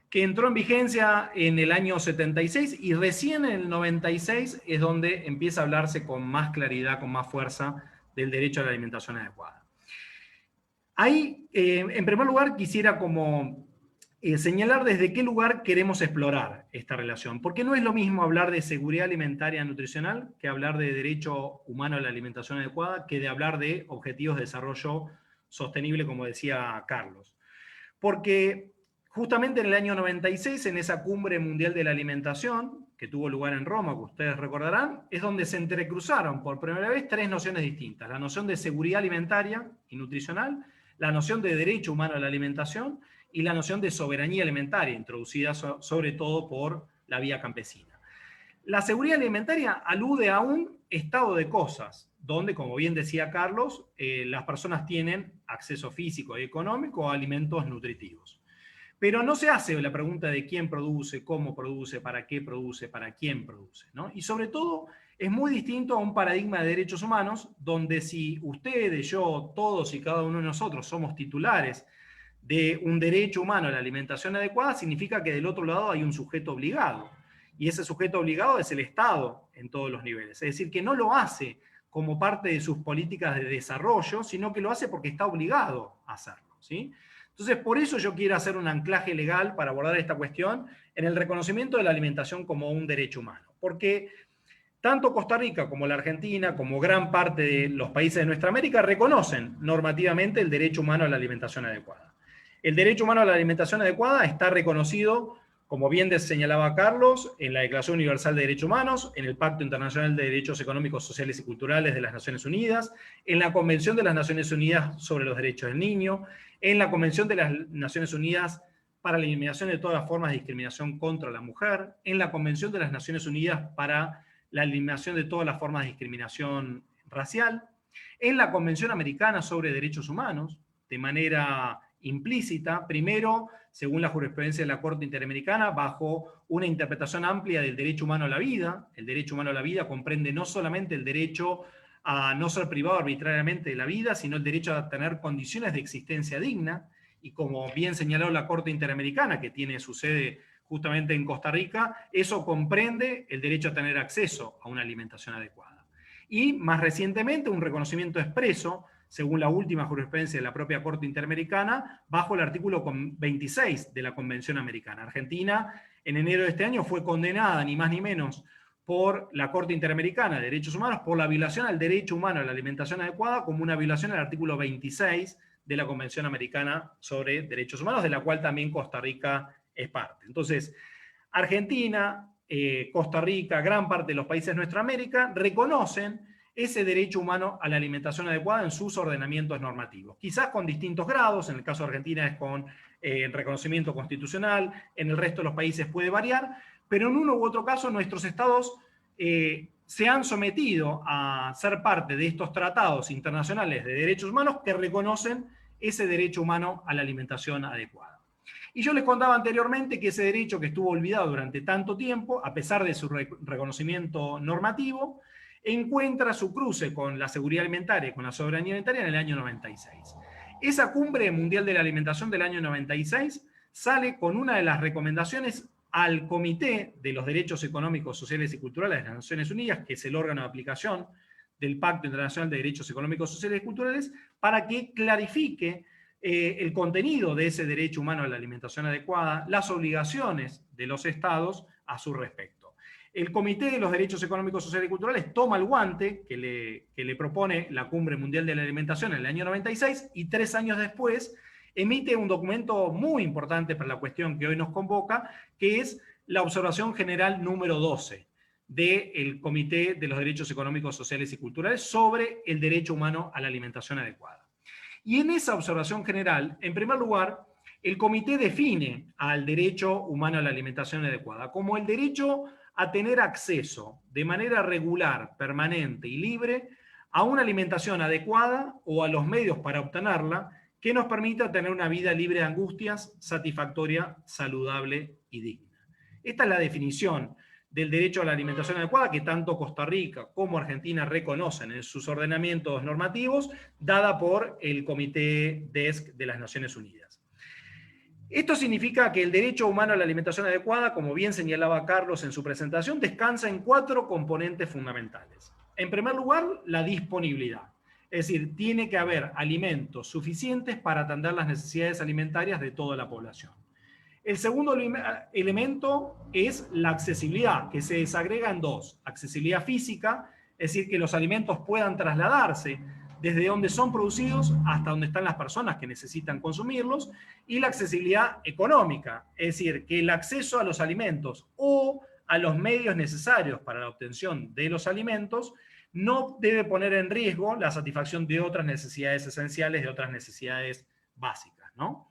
que entró en vigencia en el año 76 y recién en el 96 es donde empieza a hablarse con más claridad, con más fuerza del derecho a la alimentación adecuada. Ahí, en primer lugar, quisiera como señalar desde qué lugar queremos explorar esta relación, porque no es lo mismo hablar de seguridad alimentaria nutricional que hablar de derecho humano a la alimentación adecuada, que de hablar de objetivos de desarrollo sostenible, como decía Carlos. Porque justamente en el año 96, en esa cumbre mundial de la alimentación, que tuvo lugar en Roma, que ustedes recordarán, es donde se entrecruzaron por primera vez tres nociones distintas: la noción de seguridad alimentaria y nutricional, la noción de derecho humano a la alimentación y la noción de soberanía alimentaria, introducida sobre todo por la vía campesina. La seguridad alimentaria alude a un estado de cosas, donde, como bien decía Carlos, las personas tienen acceso físico y económico a alimentos nutritivos. Pero no se hace la pregunta de quién produce, cómo produce, para quién produce, ¿no? Y sobre todo es muy distinto a un paradigma de derechos humanos, donde si ustedes, yo, todos y cada uno de nosotros somos titulares de un derecho humano a la alimentación adecuada, significa que del otro lado hay un sujeto obligado. Y ese sujeto obligado es el Estado en todos los niveles. Es decir, que no lo hace como parte de sus políticas de desarrollo, sino que lo hace porque está obligado a hacerlo, ¿sí? Entonces, por eso yo quiero hacer un anclaje legal para abordar esta cuestión en el reconocimiento de la alimentación como un derecho humano. Porque tanto Costa Rica como la Argentina, como gran parte de los países de nuestra América, reconocen normativamente el derecho humano a la alimentación adecuada. El derecho humano a la alimentación adecuada está reconocido, como bien señalaba Carlos, en la Declaración Universal de Derechos Humanos, en el Pacto Internacional de Derechos Económicos, Sociales y Culturales de las Naciones Unidas, en la Convención de las Naciones Unidas sobre los Derechos del Niño, en la Convención de las Naciones Unidas para la eliminación de todas las formas de discriminación contra la mujer, en la Convención de las Naciones Unidas para la eliminación de todas las formas de discriminación racial, en la Convención Americana sobre Derechos Humanos, de manera implícita, primero, según la jurisprudencia de la Corte Interamericana, bajo una interpretación amplia del derecho humano a la vida. El derecho humano a la vida comprende no solamente el derecho a no ser privado arbitrariamente de la vida, sino el derecho a tener condiciones de existencia digna, y como bien señaló la Corte Interamericana, que tiene su sede justamente en Costa Rica, eso comprende el derecho a tener acceso a una alimentación adecuada. Y más recientemente, un reconocimiento expreso, según la última jurisprudencia de la propia Corte Interamericana, bajo el artículo 26 de la Convención Americana. Argentina, en enero de este año, fue condenada, ni más ni menos, por la Corte Interamericana de Derechos Humanos por la violación al derecho humano a la alimentación adecuada, como una violación al artículo 26 de la Convención Americana sobre Derechos Humanos, de la cual también Costa Rica es parte. Entonces, Argentina, Costa Rica, gran parte de los países de nuestra América reconocen ese derecho humano a la alimentación adecuada en sus ordenamientos normativos. Quizás con distintos grados, en el caso de Argentina es con reconocimiento constitucional, en el resto de los países puede variar, pero en uno u otro caso nuestros estados se han sometido a ser parte de estos tratados internacionales de derechos humanos que reconocen ese derecho humano a la alimentación adecuada. Y yo les contaba anteriormente que ese derecho que estuvo olvidado durante tanto tiempo, a pesar de su reconocimiento normativo, encuentra su cruce con la seguridad alimentaria y con la soberanía alimentaria en el año 96. Esa cumbre mundial de la alimentación del año 96 sale con una de las recomendaciones al Comité de los Derechos Económicos, Sociales y Culturales de las Naciones Unidas, que es el órgano de aplicación del Pacto Internacional de Derechos Económicos, Sociales y Culturales, para que clarifique el contenido de ese derecho humano a la alimentación adecuada, las obligaciones de los estados a su respecto. El Comité de los Derechos Económicos, Sociales y Culturales toma el guante que le propone la Cumbre Mundial de la Alimentación en el año 96 y 3 años después emite un documento muy importante para la cuestión que hoy nos convoca, que es la Observación General número 12 del Comité de los Derechos Económicos, Sociales y Culturales sobre el derecho humano a la alimentación adecuada. Y en esa observación general, en primer lugar, el comité define al derecho humano a la alimentación adecuada como el derecho a tener acceso de manera regular, permanente y libre a una alimentación adecuada o a los medios para obtenerla que nos permita tener una vida libre de angustias, satisfactoria, saludable y digna. Esta es la definición del derecho a la alimentación adecuada que tanto Costa Rica como Argentina reconocen en sus ordenamientos normativos, dada por el Comité DESC de las Naciones Unidas. Esto significa que el derecho humano a la alimentación adecuada, como bien señalaba Carlos en su presentación, descansa en 4 componentes fundamentales. En primer lugar, la disponibilidad. Es decir, tiene que haber alimentos suficientes para atender las necesidades alimentarias de toda la población. El segundo elemento es la accesibilidad, que se desagrega en 2. Accesibilidad física, es decir, que los alimentos puedan trasladarse desde donde son producidos hasta donde están las personas que necesitan consumirlos, y la accesibilidad económica, es decir, que el acceso a los alimentos o a los medios necesarios para la obtención de los alimentos no debe poner en riesgo la satisfacción de otras necesidades esenciales, de otras necesidades básicas, ¿no?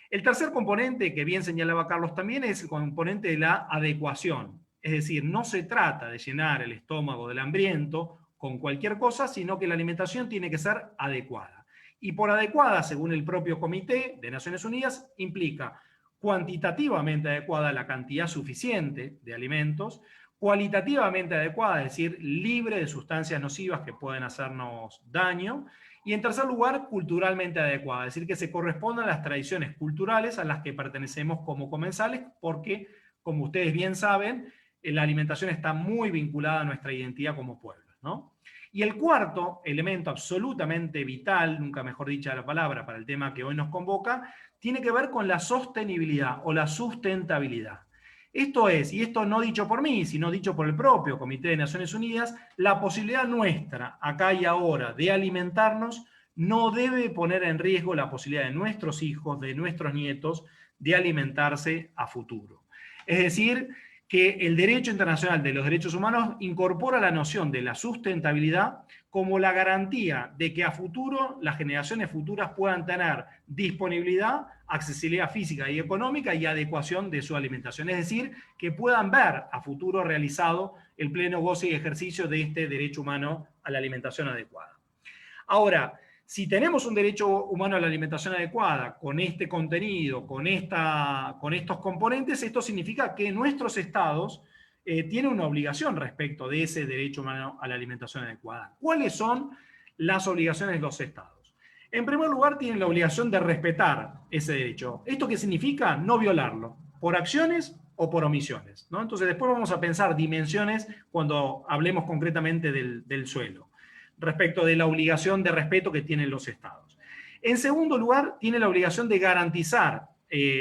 El tercer componente, que bien señalaba Carlos también, es el componente de la adecuación. Es decir, no se trata de llenar el estómago del hambriento con cualquier cosa, sino que la alimentación tiene que ser adecuada. Y por adecuada, según el propio Comité de Naciones Unidas, implica cuantitativamente adecuada la cantidad suficiente de alimentos, cualitativamente adecuada, es decir, libre de sustancias nocivas que pueden hacernos daño, y en tercer lugar, culturalmente adecuada, es decir, que se correspondan a las tradiciones culturales a las que pertenecemos como comensales, porque, como ustedes bien saben, la alimentación está muy vinculada a nuestra identidad como pueblo, ¿no? Y el cuarto elemento absolutamente vital, nunca mejor dicha la palabra, para el tema que hoy nos convoca, tiene que ver con la sostenibilidad o la sustentabilidad. Esto es, y esto no dicho por mí, sino dicho por el propio Comité de Naciones Unidas, la posibilidad nuestra, acá y ahora, de alimentarnos, no debe poner en riesgo la posibilidad de nuestros hijos, de nuestros nietos, de alimentarse a futuro. Es decir, que el derecho internacional de los derechos humanos incorpora la noción de la sustentabilidad como la garantía de que a futuro las generaciones futuras puedan tener disponibilidad, accesibilidad física y económica y adecuación de su alimentación. Es decir, que puedan ver a futuro realizado el pleno goce y ejercicio de este derecho humano a la alimentación adecuada. Ahora, si tenemos un derecho humano a la alimentación adecuada, con este contenido, con estos componentes, esto significa que nuestros estados tienen una obligación respecto de ese derecho humano a la alimentación adecuada. ¿Cuáles son las obligaciones de los estados? En primer lugar, tienen la obligación de respetar ese derecho. ¿Esto qué significa? No violarlo, por acciones o por omisiones, ¿no? Entonces después vamos a pensar dimensiones cuando hablemos concretamente del suelo, respecto de la obligación de respeto que tienen los estados. En segundo lugar, tiene la obligación de garantizar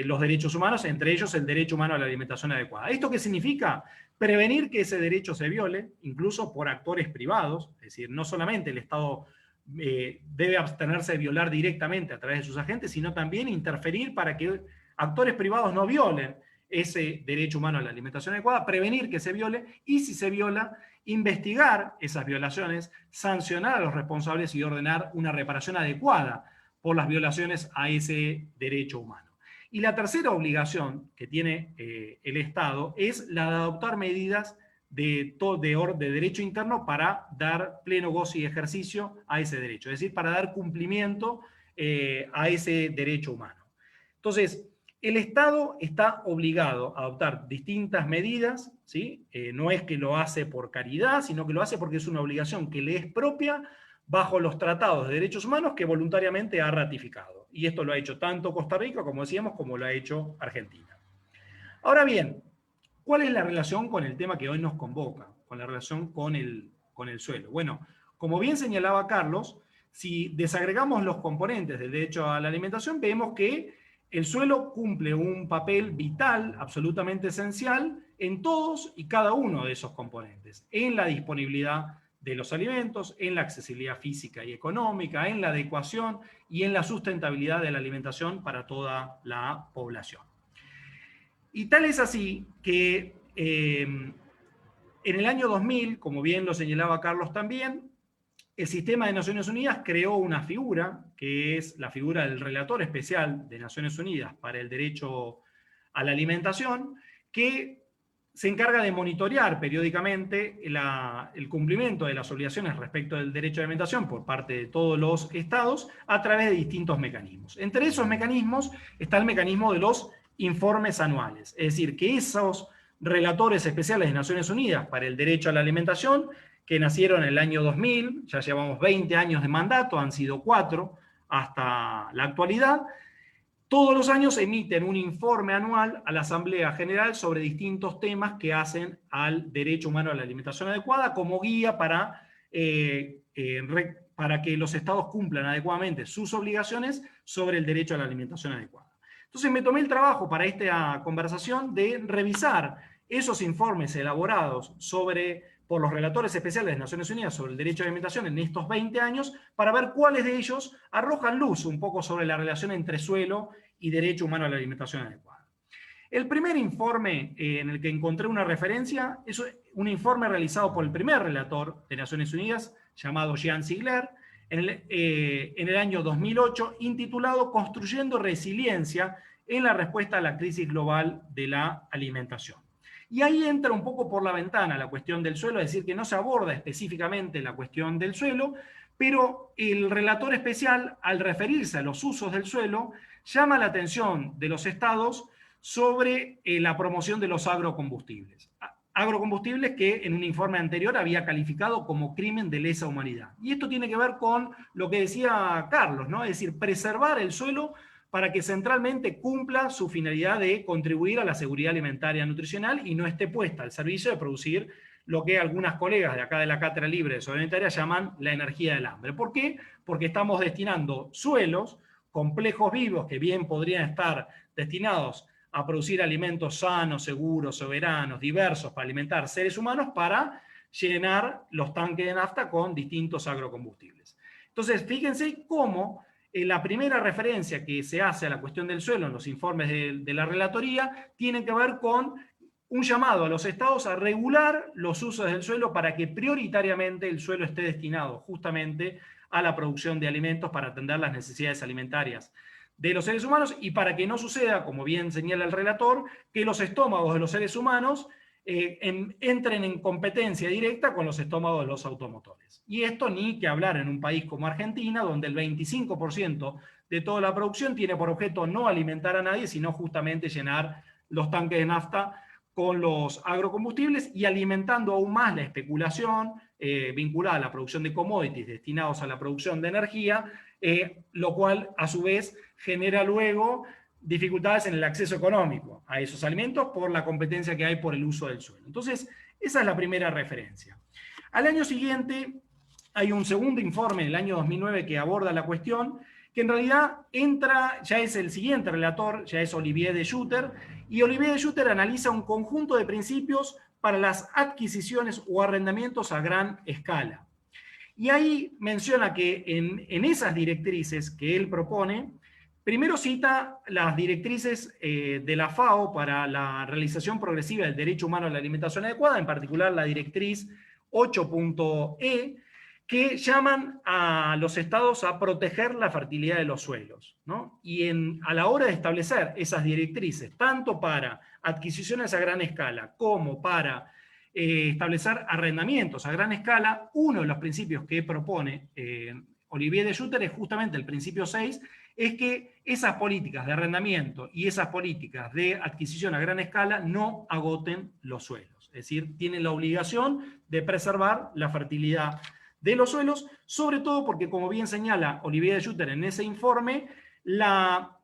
los derechos humanos, entre ellos el derecho humano a la alimentación adecuada. ¿Esto qué significa? Prevenir que ese derecho se viole, incluso por actores privados, es decir, no solamente el Estado debe abstenerse de violar directamente a través de sus agentes, sino también interferir para que actores privados no violen ese derecho humano a la alimentación adecuada, prevenir que se viole, y si se viola, investigar esas violaciones, sancionar a los responsables y ordenar una reparación adecuada por las violaciones a ese derecho humano. Y la tercera obligación que tiene el Estado es la de adoptar medidas de derecho interno para dar pleno goce y ejercicio a ese derecho, es decir, para dar cumplimiento a ese derecho humano. Entonces, el Estado está obligado a adoptar distintas medidas, ¿sí? No es que lo hace por caridad, sino que lo hace porque es una obligación que le es propia bajo los tratados de derechos humanos que voluntariamente ha ratificado. Y esto lo ha hecho tanto Costa Rica, como decíamos, como lo ha hecho Argentina. Ahora bien, ¿cuál es la relación con el tema que hoy nos convoca? Con la relación con el suelo. Bueno, como bien señalaba Carlos, si desagregamos los componentes del derecho a la alimentación, vemos que el suelo cumple un papel vital, absolutamente esencial, en todos y cada uno de esos componentes, en la disponibilidad de los alimentos, en la accesibilidad física y económica, en la adecuación y en la sustentabilidad de la alimentación para toda la población. Y tal es así que en el año 2000, como bien lo señalaba Carlos también, el sistema de Naciones Unidas creó una figura, que es la figura del relator especial de Naciones Unidas para el derecho a la alimentación, que se encarga de monitorear periódicamente el cumplimiento de las obligaciones respecto del derecho a la alimentación por parte de todos los estados a través de distintos mecanismos. Entre esos mecanismos está el mecanismo de los informes anuales, es decir, que esos relatores especiales de Naciones Unidas para el derecho a la alimentación, que nacieron en el año 2000, ya llevamos 20 años de mandato, han sido 4 hasta la actualidad, todos los años emiten un informe anual a la Asamblea General sobre distintos temas que hacen al derecho humano a la alimentación adecuada como guía para que los estados cumplan adecuadamente sus obligaciones sobre el derecho a la alimentación adecuada. Entonces me tomé el trabajo para esta conversación de revisar esos informes elaborados por los relatores especiales de Naciones Unidas sobre el derecho a la alimentación en estos 20 años, para ver cuáles de ellos arrojan luz un poco sobre la relación entre suelo y derecho humano a la alimentación adecuada. El primer informe en el que encontré una referencia es un informe realizado por el primer relator de Naciones Unidas, llamado Jean Ziegler, en el año 2008, intitulado Construyendo resiliencia en la respuesta a la crisis global de la alimentación. Y ahí entra un poco por la ventana la cuestión del suelo, es decir, que no se aborda específicamente la cuestión del suelo, pero el relator especial, al referirse a los usos del suelo, llama la atención de los estados sobre la promoción de los agrocombustibles. Agrocombustibles que en un informe anterior había calificado como crimen de lesa humanidad. Y esto tiene que ver con lo que decía Carlos, ¿no? Es decir, preservar el suelo para que centralmente cumpla su finalidad de contribuir a la seguridad alimentaria y nutricional y no esté puesta al servicio de producir lo que algunas colegas de acá de la Cátedra Libre de Soberanía Alimentaria llaman la energía del hambre. ¿Por qué? Porque estamos destinando suelos, complejos vivos que bien podrían estar destinados a producir alimentos sanos, seguros, soberanos, diversos para alimentar seres humanos, para llenar los tanques de nafta con distintos agrocombustibles. Entonces, fíjense cómo la primera referencia que se hace a la cuestión del suelo en los informes de la relatoría tiene que ver con un llamado a los estados a regular los usos del suelo para que prioritariamente el suelo esté destinado justamente a la producción de alimentos para atender las necesidades alimentarias de los seres humanos y para que no suceda, como bien señala el relator, que los estómagos de los seres humanos entren en competencia directa con los estómagos de los automotores. Y esto ni que hablar en un país como Argentina, donde el 25% de toda la producción tiene por objeto no alimentar a nadie, sino justamente llenar los tanques de nafta con los agrocombustibles y alimentando aún más la especulación vinculada a la producción de commodities destinados a la producción de energía, lo cual a su vez genera luego dificultades en el acceso económico a esos alimentos por la competencia que hay por el uso del suelo. Entonces, esa es la primera referencia. Al año siguiente hay un segundo informe, en el año 2009, que aborda la cuestión, que en realidad ya es el siguiente relator, ya es Olivier de Schutter, y Olivier de Schutter analiza un conjunto de principios para las adquisiciones o arrendamientos a gran escala. Y ahí menciona que en esas directrices que él propone, primero cita las directrices de la FAO para la realización progresiva del derecho humano a la alimentación adecuada, en particular la directriz 8.E, que llaman a los estados a proteger la fertilidad de los suelos, ¿no? Y a la hora de establecer esas directrices, tanto para adquisiciones a gran escala como para establecer arrendamientos a gran escala, uno de los principios que propone Olivier de Schutter es justamente el principio 6, es que esas políticas de arrendamiento y esas políticas de adquisición a gran escala no agoten los suelos. Es decir, tienen la obligación de preservar la fertilidad de los suelos, sobre todo porque, como bien señala Olivier de Schutter en ese informe, la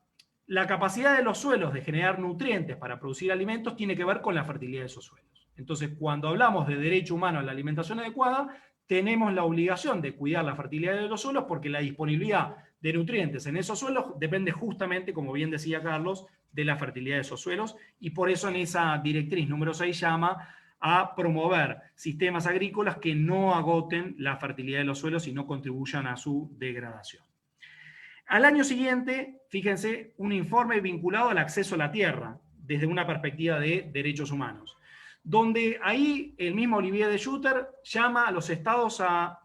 capacidad de los suelos de generar nutrientes para producir alimentos tiene que ver con la fertilidad de esos suelos. Entonces, cuando hablamos de derecho humano a la alimentación adecuada, tenemos la obligación de cuidar la fertilidad de los suelos porque la disponibilidad de nutrientes en esos suelos depende justamente, como bien decía Carlos, de la fertilidad de esos suelos, y por eso en esa directriz número 6 llama a promover sistemas agrícolas que no agoten la fertilidad de los suelos y no contribuyan a su degradación. Al año siguiente, fíjense, un informe vinculado al acceso a la tierra desde una perspectiva de derechos humanos, donde ahí el mismo Olivier de Schutter llama a los estados a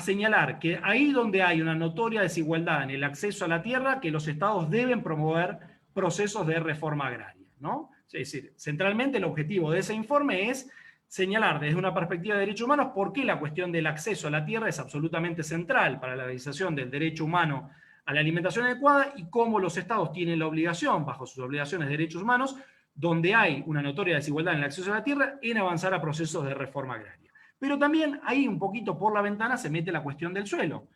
señalar que ahí donde hay una notoria desigualdad en el acceso a la tierra, que los estados deben promover procesos de reforma agraria, ¿no? Es decir, centralmente el objetivo de ese informe es señalar desde una perspectiva de derechos humanos por qué la cuestión del acceso a la tierra es absolutamente central para la realización del derecho humano a la alimentación adecuada y cómo los estados tienen la obligación, bajo sus obligaciones de derechos humanos, donde hay una notoria desigualdad en el acceso a la tierra, en avanzar a procesos de reforma agraria. Pero también ahí un poquito por la ventana se mete la cuestión del suelo,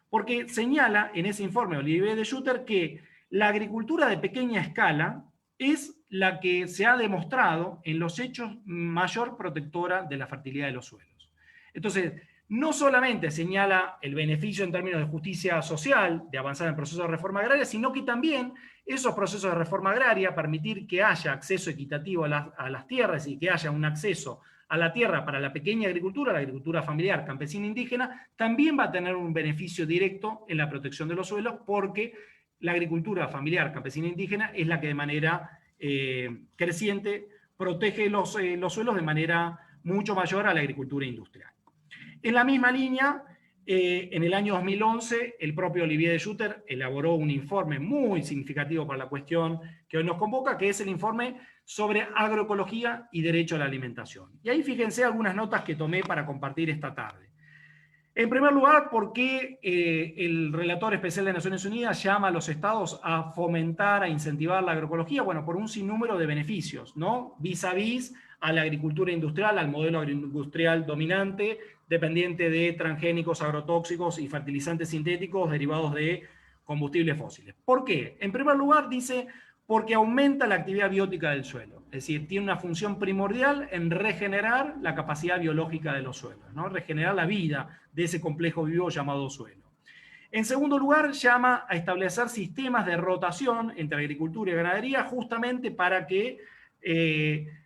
porque señala en ese informe Olivier de Schutter que la agricultura de pequeña escala es la que se ha demostrado en los hechos mayor protectora de la fertilidad de los suelos. Entonces, no solamente señala el beneficio en términos de justicia social de avanzar en procesos de reforma agraria, sino que también esos procesos de reforma agraria, permitir que haya acceso equitativo a las tierras y que haya un acceso a la tierra para la pequeña agricultura, la agricultura familiar, campesina, indígena, también va a tener un beneficio directo en la protección de los suelos porque la agricultura familiar, campesina, indígena es la que de manera creciente protege los suelos de manera mucho mayor a la agricultura industrial. En la misma línea, en el año 2011, el propio Olivier de Schutter elaboró un informe muy significativo para la cuestión que hoy nos convoca, que es el informe sobre agroecología y derecho a la alimentación. Y ahí fíjense algunas notas que tomé para compartir esta tarde. En primer lugar, ¿por qué el relator especial de Naciones Unidas llama a los estados a fomentar, a incentivar la agroecología? Bueno, por un sinnúmero de beneficios, ¿no? Vis a vis a la agricultura industrial, al modelo agroindustrial dominante, dependiente de transgénicos, agrotóxicos y fertilizantes sintéticos derivados de combustibles fósiles. ¿Por qué? En primer lugar, dice, porque aumenta la actividad biótica del suelo. Es decir, tiene una función primordial en regenerar la capacidad biológica de los suelos, ¿no? Regenerar la vida de ese complejo vivo llamado suelo. En segundo lugar, llama a establecer sistemas de rotación entre agricultura y ganadería justamente para que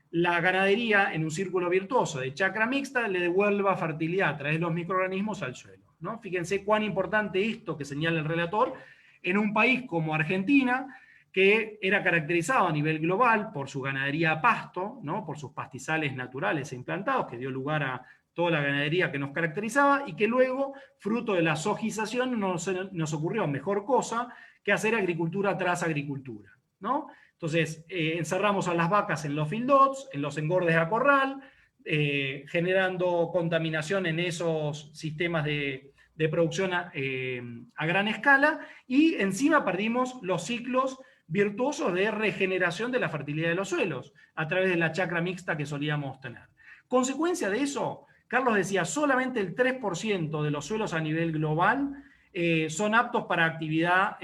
la ganadería, en un círculo virtuoso de chacra mixta, le devuelva fertilidad a través de los microorganismos al suelo, ¿no? Fíjense cuán importante esto que señala el relator en un país como Argentina, que era caracterizado a nivel global por su ganadería a pasto, ¿no? Por sus pastizales naturales e implantados, que dio lugar a toda la ganadería que nos caracterizaba, y que luego, fruto de la sojización, nos ocurrió mejor cosa que hacer agricultura tras agricultura, ¿no? Entonces, encerramos a las vacas en los feedlots, en los engordes a corral, generando contaminación en esos sistemas de producción a gran escala, y encima perdimos los ciclos virtuosos de regeneración de la fertilidad de los suelos a través de la chacra mixta que solíamos tener. Consecuencia de eso, Carlos decía, solamente el 3% de los suelos a nivel global son aptos para actividad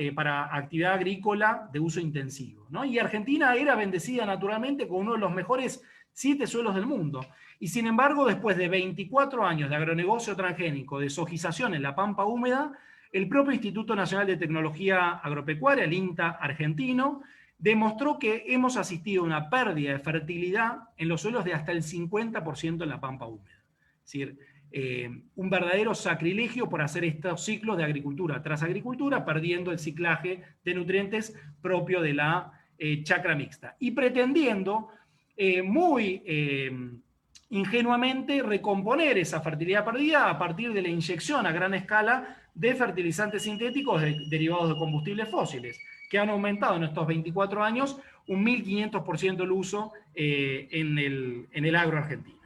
agrícola de uso intensivo, ¿no? Y Argentina era bendecida naturalmente con uno de los mejores 7 suelos del mundo. Y sin embargo, después de 24 años de agronegocio transgénico, de sojización en la pampa húmeda, el propio Instituto Nacional de Tecnología Agropecuaria, el INTA argentino, demostró que hemos asistido a una pérdida de fertilidad en los suelos de hasta el 50% en la pampa húmeda. Es decir, un verdadero sacrilegio por hacer estos ciclos de agricultura tras agricultura, perdiendo el ciclaje de nutrientes propio de la chacra mixta. Y pretendiendo muy ingenuamente recomponer esa fertilidad perdida a partir de la inyección a gran escala de fertilizantes sintéticos derivados de combustibles fósiles, que han aumentado en estos 24 años un 1500% el uso en el agro argentino.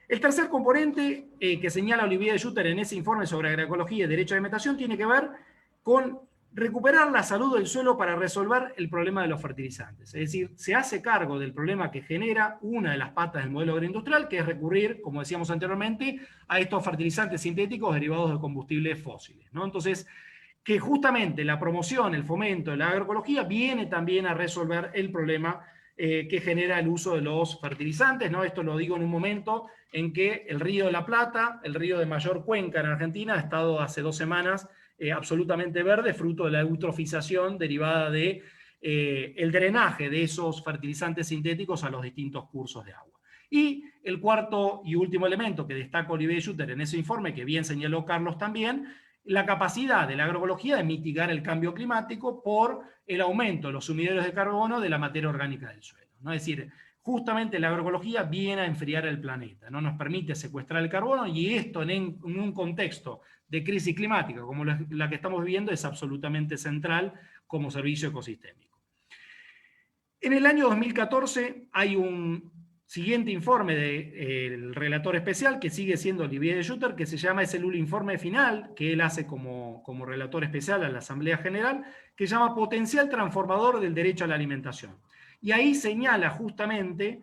El tercer componente que señala Olivier de Schutter en ese informe sobre agroecología y derecho a alimentación tiene que ver con recuperar la salud del suelo para resolver el problema de los fertilizantes. Es decir, se hace cargo del problema que genera una de las patas del modelo agroindustrial, que es recurrir, como decíamos anteriormente, a estos fertilizantes sintéticos derivados de combustibles fósiles, ¿no? Entonces, que justamente la promoción, el fomento de la agroecología viene también a resolver el problema que genera el uso de los fertilizantes, ¿no? Esto lo digo en un momento en que el Río de la Plata, el río de mayor cuenca en Argentina, ha estado hace 2 semanas absolutamente verde, fruto de la eutrofización derivada de el drenaje de esos fertilizantes sintéticos a los distintos cursos de agua. Y el cuarto y último elemento que destaca Olivier Schutter en ese informe, que bien señaló Carlos también, la capacidad de la agroecología de mitigar el cambio climático por el aumento de los sumiderios de carbono de la materia orgánica del suelo, ¿no? Es decir, justamente la agroecología viene a enfriar el planeta, ¿no? Nos permite secuestrar el carbono, y esto en un contexto de crisis climática como la que estamos viviendo es absolutamente central como servicio ecosistémico. En el año 2014 hay un siguiente informe del relator especial, que sigue siendo Olivier Schutter, que se llama, es el informe final que él hace como relator especial a la Asamblea General, que se llama Potencial Transformador del Derecho a la Alimentación. Y ahí señala justamente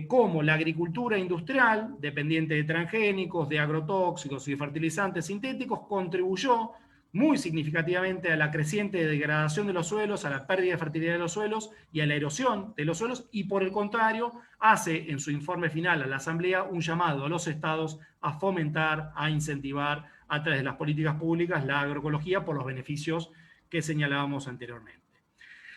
cómo la agricultura industrial, dependiente de transgénicos, de agrotóxicos y de fertilizantes sintéticos, contribuyó muy significativamente a la creciente degradación de los suelos, a la pérdida de fertilidad de los suelos y a la erosión de los suelos, y por el contrario, hace en su informe final a la Asamblea un llamado a los estados a fomentar, a incentivar a través de las políticas públicas la agroecología por los beneficios que señalábamos anteriormente.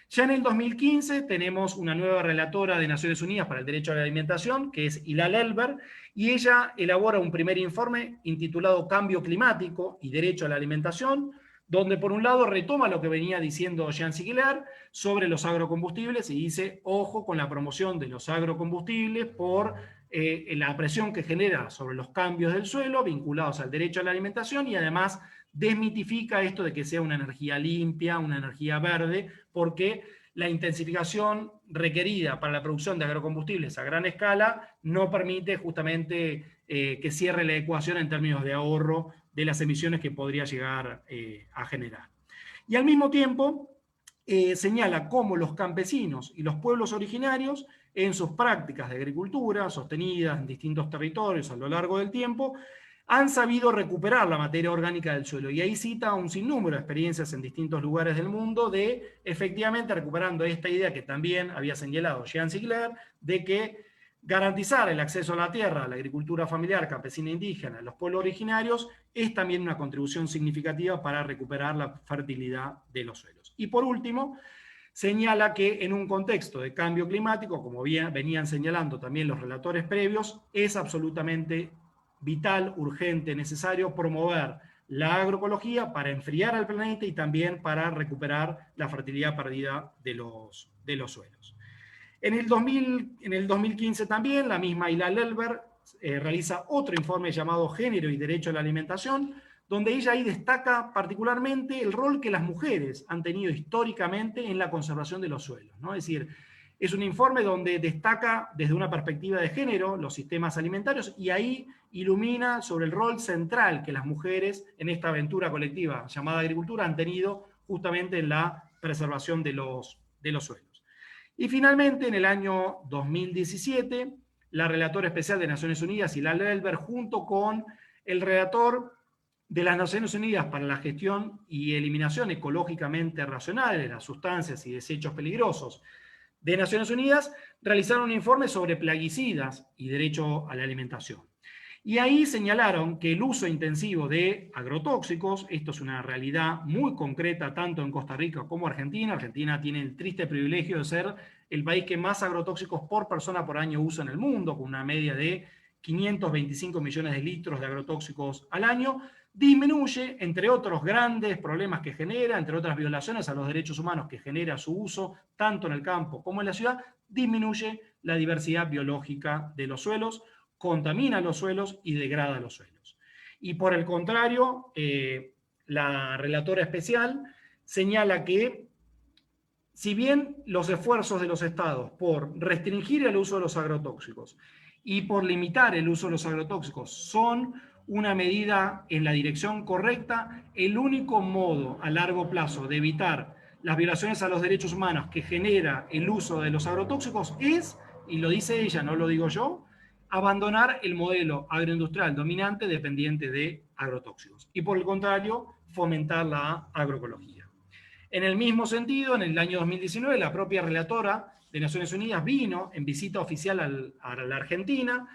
Ya en el 2015 tenemos una nueva relatora de Naciones Unidas para el Derecho a la Alimentación, que es Hilal Elber, y ella elabora un primer informe intitulado Cambio Climático y Derecho a la Alimentación, donde por un lado retoma lo que venía diciendo Jean Ziegler sobre los agrocombustibles y dice, ojo con la promoción de los agrocombustibles por la presión que genera sobre los cambios del suelo vinculados al derecho a la alimentación, y además desmitifica esto de que sea una energía limpia, una energía verde, porque la intensificación requerida para la producción de agrocombustibles a gran escala no permite justamente que cierre la ecuación en términos de ahorro de las emisiones que podría llegar a generar. Y al mismo tiempo señala cómo los campesinos y los pueblos originarios, en sus prácticas de agricultura sostenidas en distintos territorios a lo largo del tiempo, han sabido recuperar la materia orgánica del suelo. Y ahí cita un sinnúmero de experiencias en distintos lugares del mundo de, efectivamente, recuperando esta idea que también había señalado Jean Ziegler, de que garantizar el acceso a la tierra, a la agricultura familiar, campesina, indígena, a los pueblos originarios, es también una contribución significativa para recuperar la fertilidad de los suelos. Y por último, señala que en un contexto de cambio climático, como venían señalando también los relatores previos, es absolutamente vital, urgente, necesario promover la agroecología para enfriar al planeta y también para recuperar la fertilidad perdida de los suelos. En el 2015 también, la misma Hilal Elber realiza otro informe llamado Género y Derecho a la Alimentación, donde ella ahí destaca particularmente el rol que las mujeres han tenido históricamente en la conservación de los suelos, ¿no? Es decir, es un informe donde destaca desde una perspectiva de género los sistemas alimentarios, y ahí ilumina sobre el rol central que las mujeres en esta aventura colectiva llamada agricultura han tenido justamente en la preservación de los suelos. Y finalmente, en el año 2017, la relatora especial de Naciones Unidas, Hilal Elber, junto con el relator de las Naciones Unidas para la gestión y eliminación ecológicamente racional de las sustancias y desechos peligrosos de Naciones Unidas, realizaron un informe sobre plaguicidas y derecho a la alimentación. Y ahí señalaron que el uso intensivo de agrotóxicos, esto es una realidad muy concreta tanto en Costa Rica como Argentina. Argentina tiene el triste privilegio de ser el país que más agrotóxicos por persona por año usa en el mundo, con una media de 525 millones de litros de agrotóxicos al año. Disminuye, entre otros grandes problemas que genera, entre otras violaciones a los derechos humanos que genera su uso, tanto en el campo como en la ciudad, disminuye la diversidad biológica de los suelos, contamina los suelos y degrada los suelos. Y por el contrario, la relatora especial señala que, si bien los esfuerzos de los estados por restringir el uso de los agrotóxicos y por limitar el uso de los agrotóxicos son una medida en la dirección correcta. El único modo a largo plazo de evitar las violaciones a los derechos humanos que genera el uso de los agrotóxicos es, y lo dice ella, no lo digo yo, abandonar el modelo agroindustrial dominante dependiente de agrotóxicos. Y por el contrario, fomentar la agroecología. En el mismo sentido, en el año 2019, la propia relatora de Naciones Unidas vino en visita oficial a la Argentina,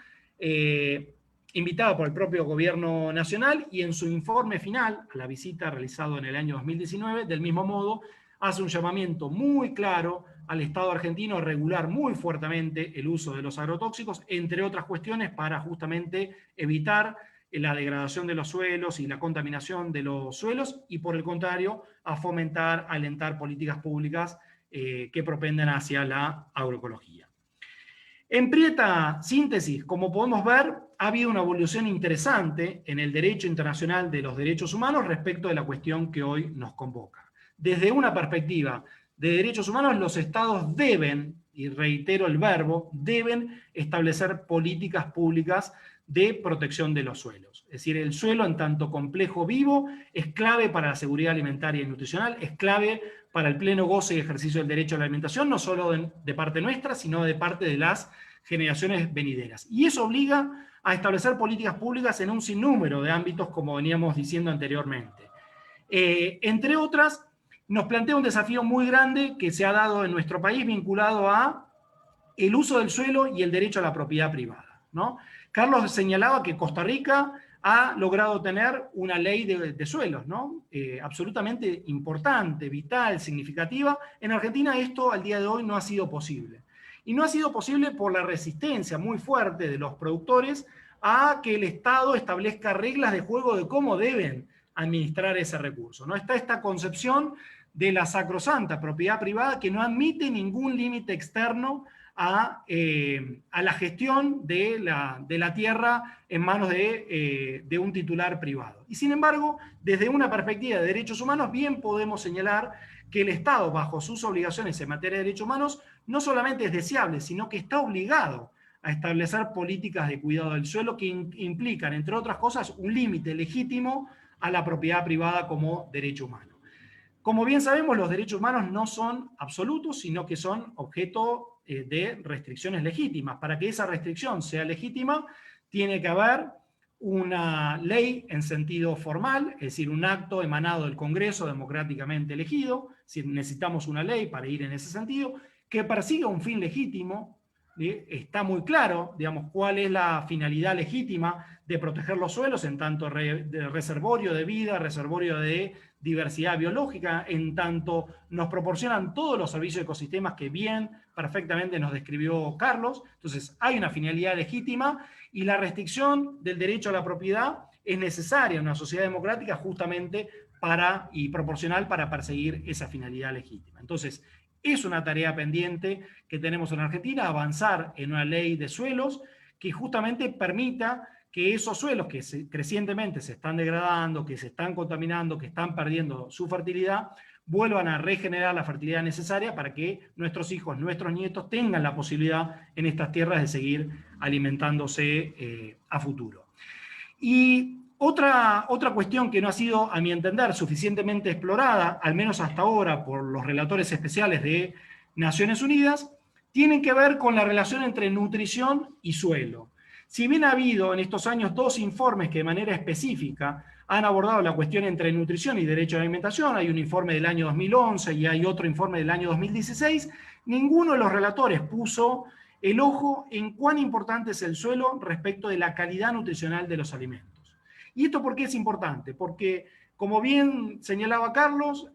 invitada por el propio gobierno nacional, y en su informe final, a la visita realizada en el año 2019, del mismo modo, hace un llamamiento muy claro al Estado argentino a regular muy fuertemente el uso de los agrotóxicos, entre otras cuestiones, para justamente evitar la degradación de los suelos y la contaminación de los suelos, y por el contrario, a fomentar, alentar políticas públicas que propendan hacia la agroecología. En prieta síntesis, como podemos ver, ha habido una evolución interesante en el derecho internacional de los derechos humanos respecto de la cuestión que hoy nos convoca. Desde una perspectiva de derechos humanos, los estados deben, y reitero el verbo, deben establecer políticas públicas de protección de los suelos. Es decir, el suelo en tanto complejo vivo es clave para la seguridad alimentaria y nutricional, es clave para el pleno goce y ejercicio del derecho a la alimentación, no solo de parte nuestra, sino de parte de las generaciones venideras. Y eso obliga a establecer políticas públicas en un sinnúmero de ámbitos, como veníamos diciendo anteriormente. Entre otras, nos plantea un desafío muy grande que se ha dado en nuestro país vinculado a el uso del suelo y el derecho a la propiedad privada, ¿no? Carlos señalaba que Costa Rica ha logrado tener una ley de suelos, ¿no? Absolutamente importante, vital, significativa. En Argentina esto al día de hoy no ha sido posible. Y no ha sido posible por la resistencia muy fuerte de los productores a que el Estado establezca reglas de juego de cómo deben administrar ese recurso, ¿no? Está esta concepción de la sacrosanta propiedad privada que no admite ningún límite externo a la gestión de la tierra en manos de un titular privado. Y sin embargo, desde una perspectiva de derechos humanos, bien podemos señalar que el Estado, bajo sus obligaciones en materia de derechos humanos, no solamente es deseable, sino que está obligado a establecer políticas de cuidado del suelo que implican, entre otras cosas, un límite legítimo a la propiedad privada como derecho humano. Como bien sabemos, los derechos humanos no son absolutos, sino que son objeto de restricciones legítimas. Para que esa restricción sea legítima, tiene que haber una ley en sentido formal, es decir, un acto emanado del Congreso democráticamente elegido, si necesitamos una ley para ir en ese sentido, que persiga un fin legítimo. Está muy claro, digamos, cuál es la finalidad legítima de proteger los suelos en tanto de reservorio de vida, reservorio de diversidad biológica, en tanto nos proporcionan todos los servicios de ecosistemas que bien, perfectamente nos describió Carlos. Entonces, hay una finalidad legítima y la restricción del derecho a la propiedad es necesaria en una sociedad democrática justamente y proporcional para perseguir esa finalidad legítima. Entonces, es una tarea pendiente que tenemos en Argentina, avanzar en una ley de suelos que justamente permita que esos suelos que crecientemente se están degradando, que se están contaminando, que están perdiendo su fertilidad, vuelvan a regenerar la fertilidad necesaria para que nuestros hijos, nuestros nietos tengan la posibilidad en estas tierras de seguir alimentándose a futuro. Y otra cuestión que no ha sido, a mi entender, suficientemente explorada, al menos hasta ahora, por los relatores especiales de Naciones Unidas, tienen que ver con la relación entre nutrición y suelo. Si bien ha habido en estos años 2 informes que de manera específica han abordado la cuestión entre nutrición y derecho a la alimentación, hay un informe del año 2011 y hay otro informe del año 2016, ninguno de los relatores puso el ojo en cuán importante es el suelo respecto de la calidad nutricional de los alimentos. ¿Y esto por qué es importante? Porque, como bien señalaba Carlos,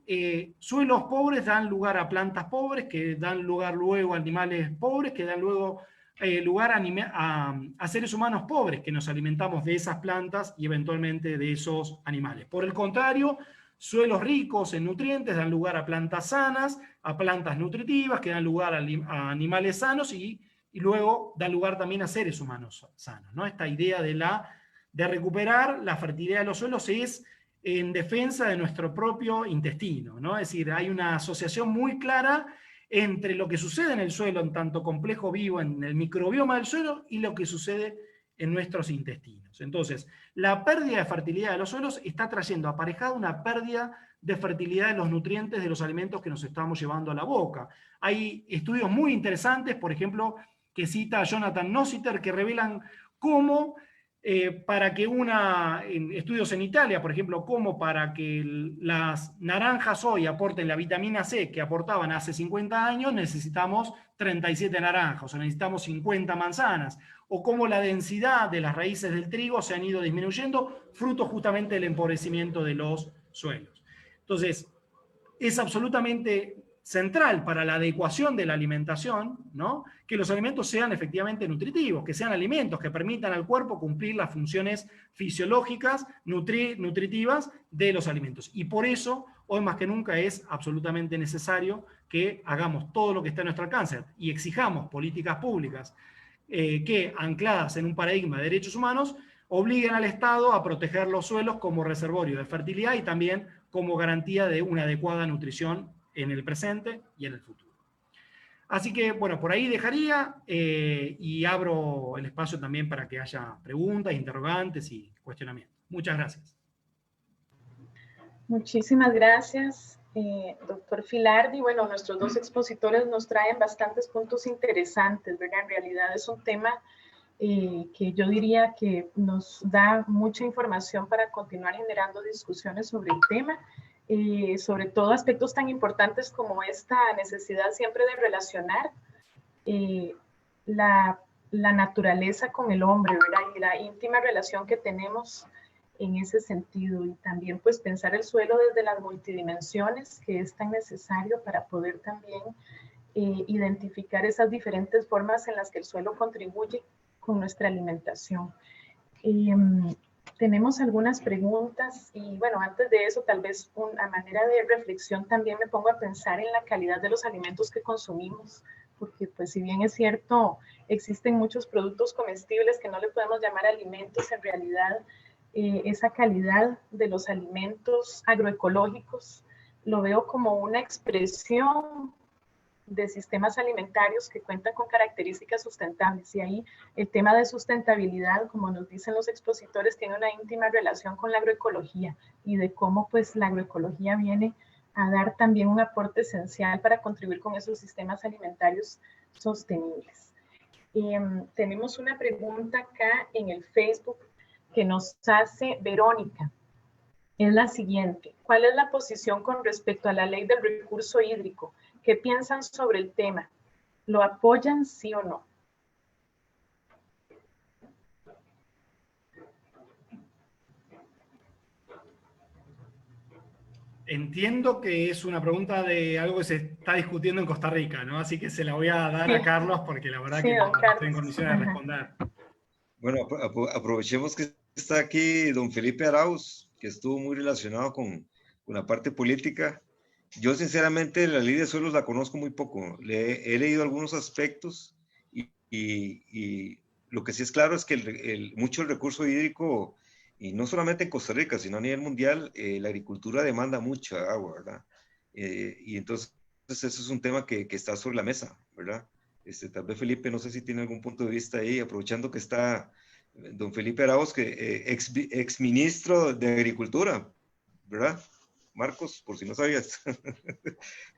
suelos pobres dan lugar a plantas pobres, que dan lugar luego a animales pobres, que dan luego lugar a seres humanos pobres, que nos alimentamos de esas plantas y eventualmente de esos animales. Por el contrario, suelos ricos en nutrientes dan lugar a plantas sanas, a plantas nutritivas, que dan lugar a animales sanos y luego dan lugar también a seres humanos sanos, ¿no? Esta idea de recuperar la fertilidad de los suelos es en defensa de nuestro propio intestino, ¿no? Es decir, hay una asociación muy clara entre lo que sucede en el suelo en tanto complejo vivo, en el microbioma del suelo, y lo que sucede en nuestros intestinos. Entonces, la pérdida de fertilidad de los suelos está trayendo aparejada una pérdida de fertilidad de los nutrientes de los alimentos que nos estamos llevando a la boca. Hay estudios muy interesantes, por ejemplo, que cita Jonathan Nossiter, que revelan cómo para que estudios en Italia, por ejemplo, cómo para que las naranjas hoy aporten la vitamina C que aportaban hace 50 años, necesitamos 37 naranjas, o necesitamos 50 manzanas, o cómo la densidad de las raíces del trigo se han ido disminuyendo, fruto justamente del empobrecimiento de los suelos. Entonces, es absolutamente central para la adecuación de la alimentación, ¿no? Que los alimentos sean efectivamente nutritivos, que sean alimentos que permitan al cuerpo cumplir las funciones fisiológicas, nutritivas de los alimentos. Y por eso, hoy más que nunca, es absolutamente necesario que hagamos todo lo que está a nuestro alcance y exijamos políticas públicas que, ancladas en un paradigma de derechos humanos, obliguen al Estado a proteger los suelos como reservorio de fertilidad y también como garantía de una adecuada nutrición en el presente y en el futuro. Así que, bueno, por ahí dejaría y abro el espacio también para que haya preguntas, interrogantes y cuestionamientos. Muchas gracias. Muchísimas gracias, doctor Filardi. Bueno, nuestros dos expositores nos traen bastantes puntos interesantes, ¿verdad? En realidad es un tema que yo diría que nos da mucha información para continuar generando discusiones sobre el tema, sobre todo aspectos tan importantes como esta necesidad siempre de relacionar la naturaleza con el hombre, ¿verdad? Y la íntima relación que tenemos en ese sentido, y también pues pensar el suelo desde las multidimensiones que es tan necesario para poder también identificar esas diferentes formas en las que el suelo contribuye con nuestra alimentación. Tenemos algunas preguntas y bueno, antes de eso tal vez a manera de reflexión también me pongo a pensar en la calidad de los alimentos que consumimos, porque pues si bien es cierto, existen muchos productos comestibles que no le podemos llamar alimentos, en realidad esa calidad de los alimentos agroecológicos lo veo como una expresión de sistemas alimentarios que cuentan con características sustentables. Y ahí el tema de sustentabilidad, como nos dicen los expositores, tiene una íntima relación con la agroecología y de cómo pues la agroecología viene a dar también un aporte esencial para contribuir con esos sistemas alimentarios sostenibles. Tenemos una pregunta acá en el Facebook que nos hace Verónica. Es la siguiente: ¿cuál es la posición con respecto a la ley del recurso hídrico? ¿Qué piensan sobre el tema? ¿Lo apoyan, sí o no? Entiendo que es una pregunta de algo que se está discutiendo en Costa Rica, ¿no? Así que se la voy a dar a Carlos porque la verdad que no estoy en condiciones de responder. Bueno, aprovechemos que está aquí don Felipe Arauz, que estuvo muy relacionado con la parte política. Yo sinceramente la ley de suelos la conozco muy poco. He leído algunos aspectos y lo que sí es claro es que mucho el recurso hídrico, y no solamente en Costa Rica, sino a nivel mundial, la agricultura demanda mucha agua, ¿verdad? Y entonces eso es un tema que está sobre la mesa, ¿verdad? Tal vez Felipe, no sé si tiene algún punto de vista ahí, aprovechando que está don Felipe Arauz, que ex ministro de Agricultura, ¿verdad? Marcos, por si no sabías.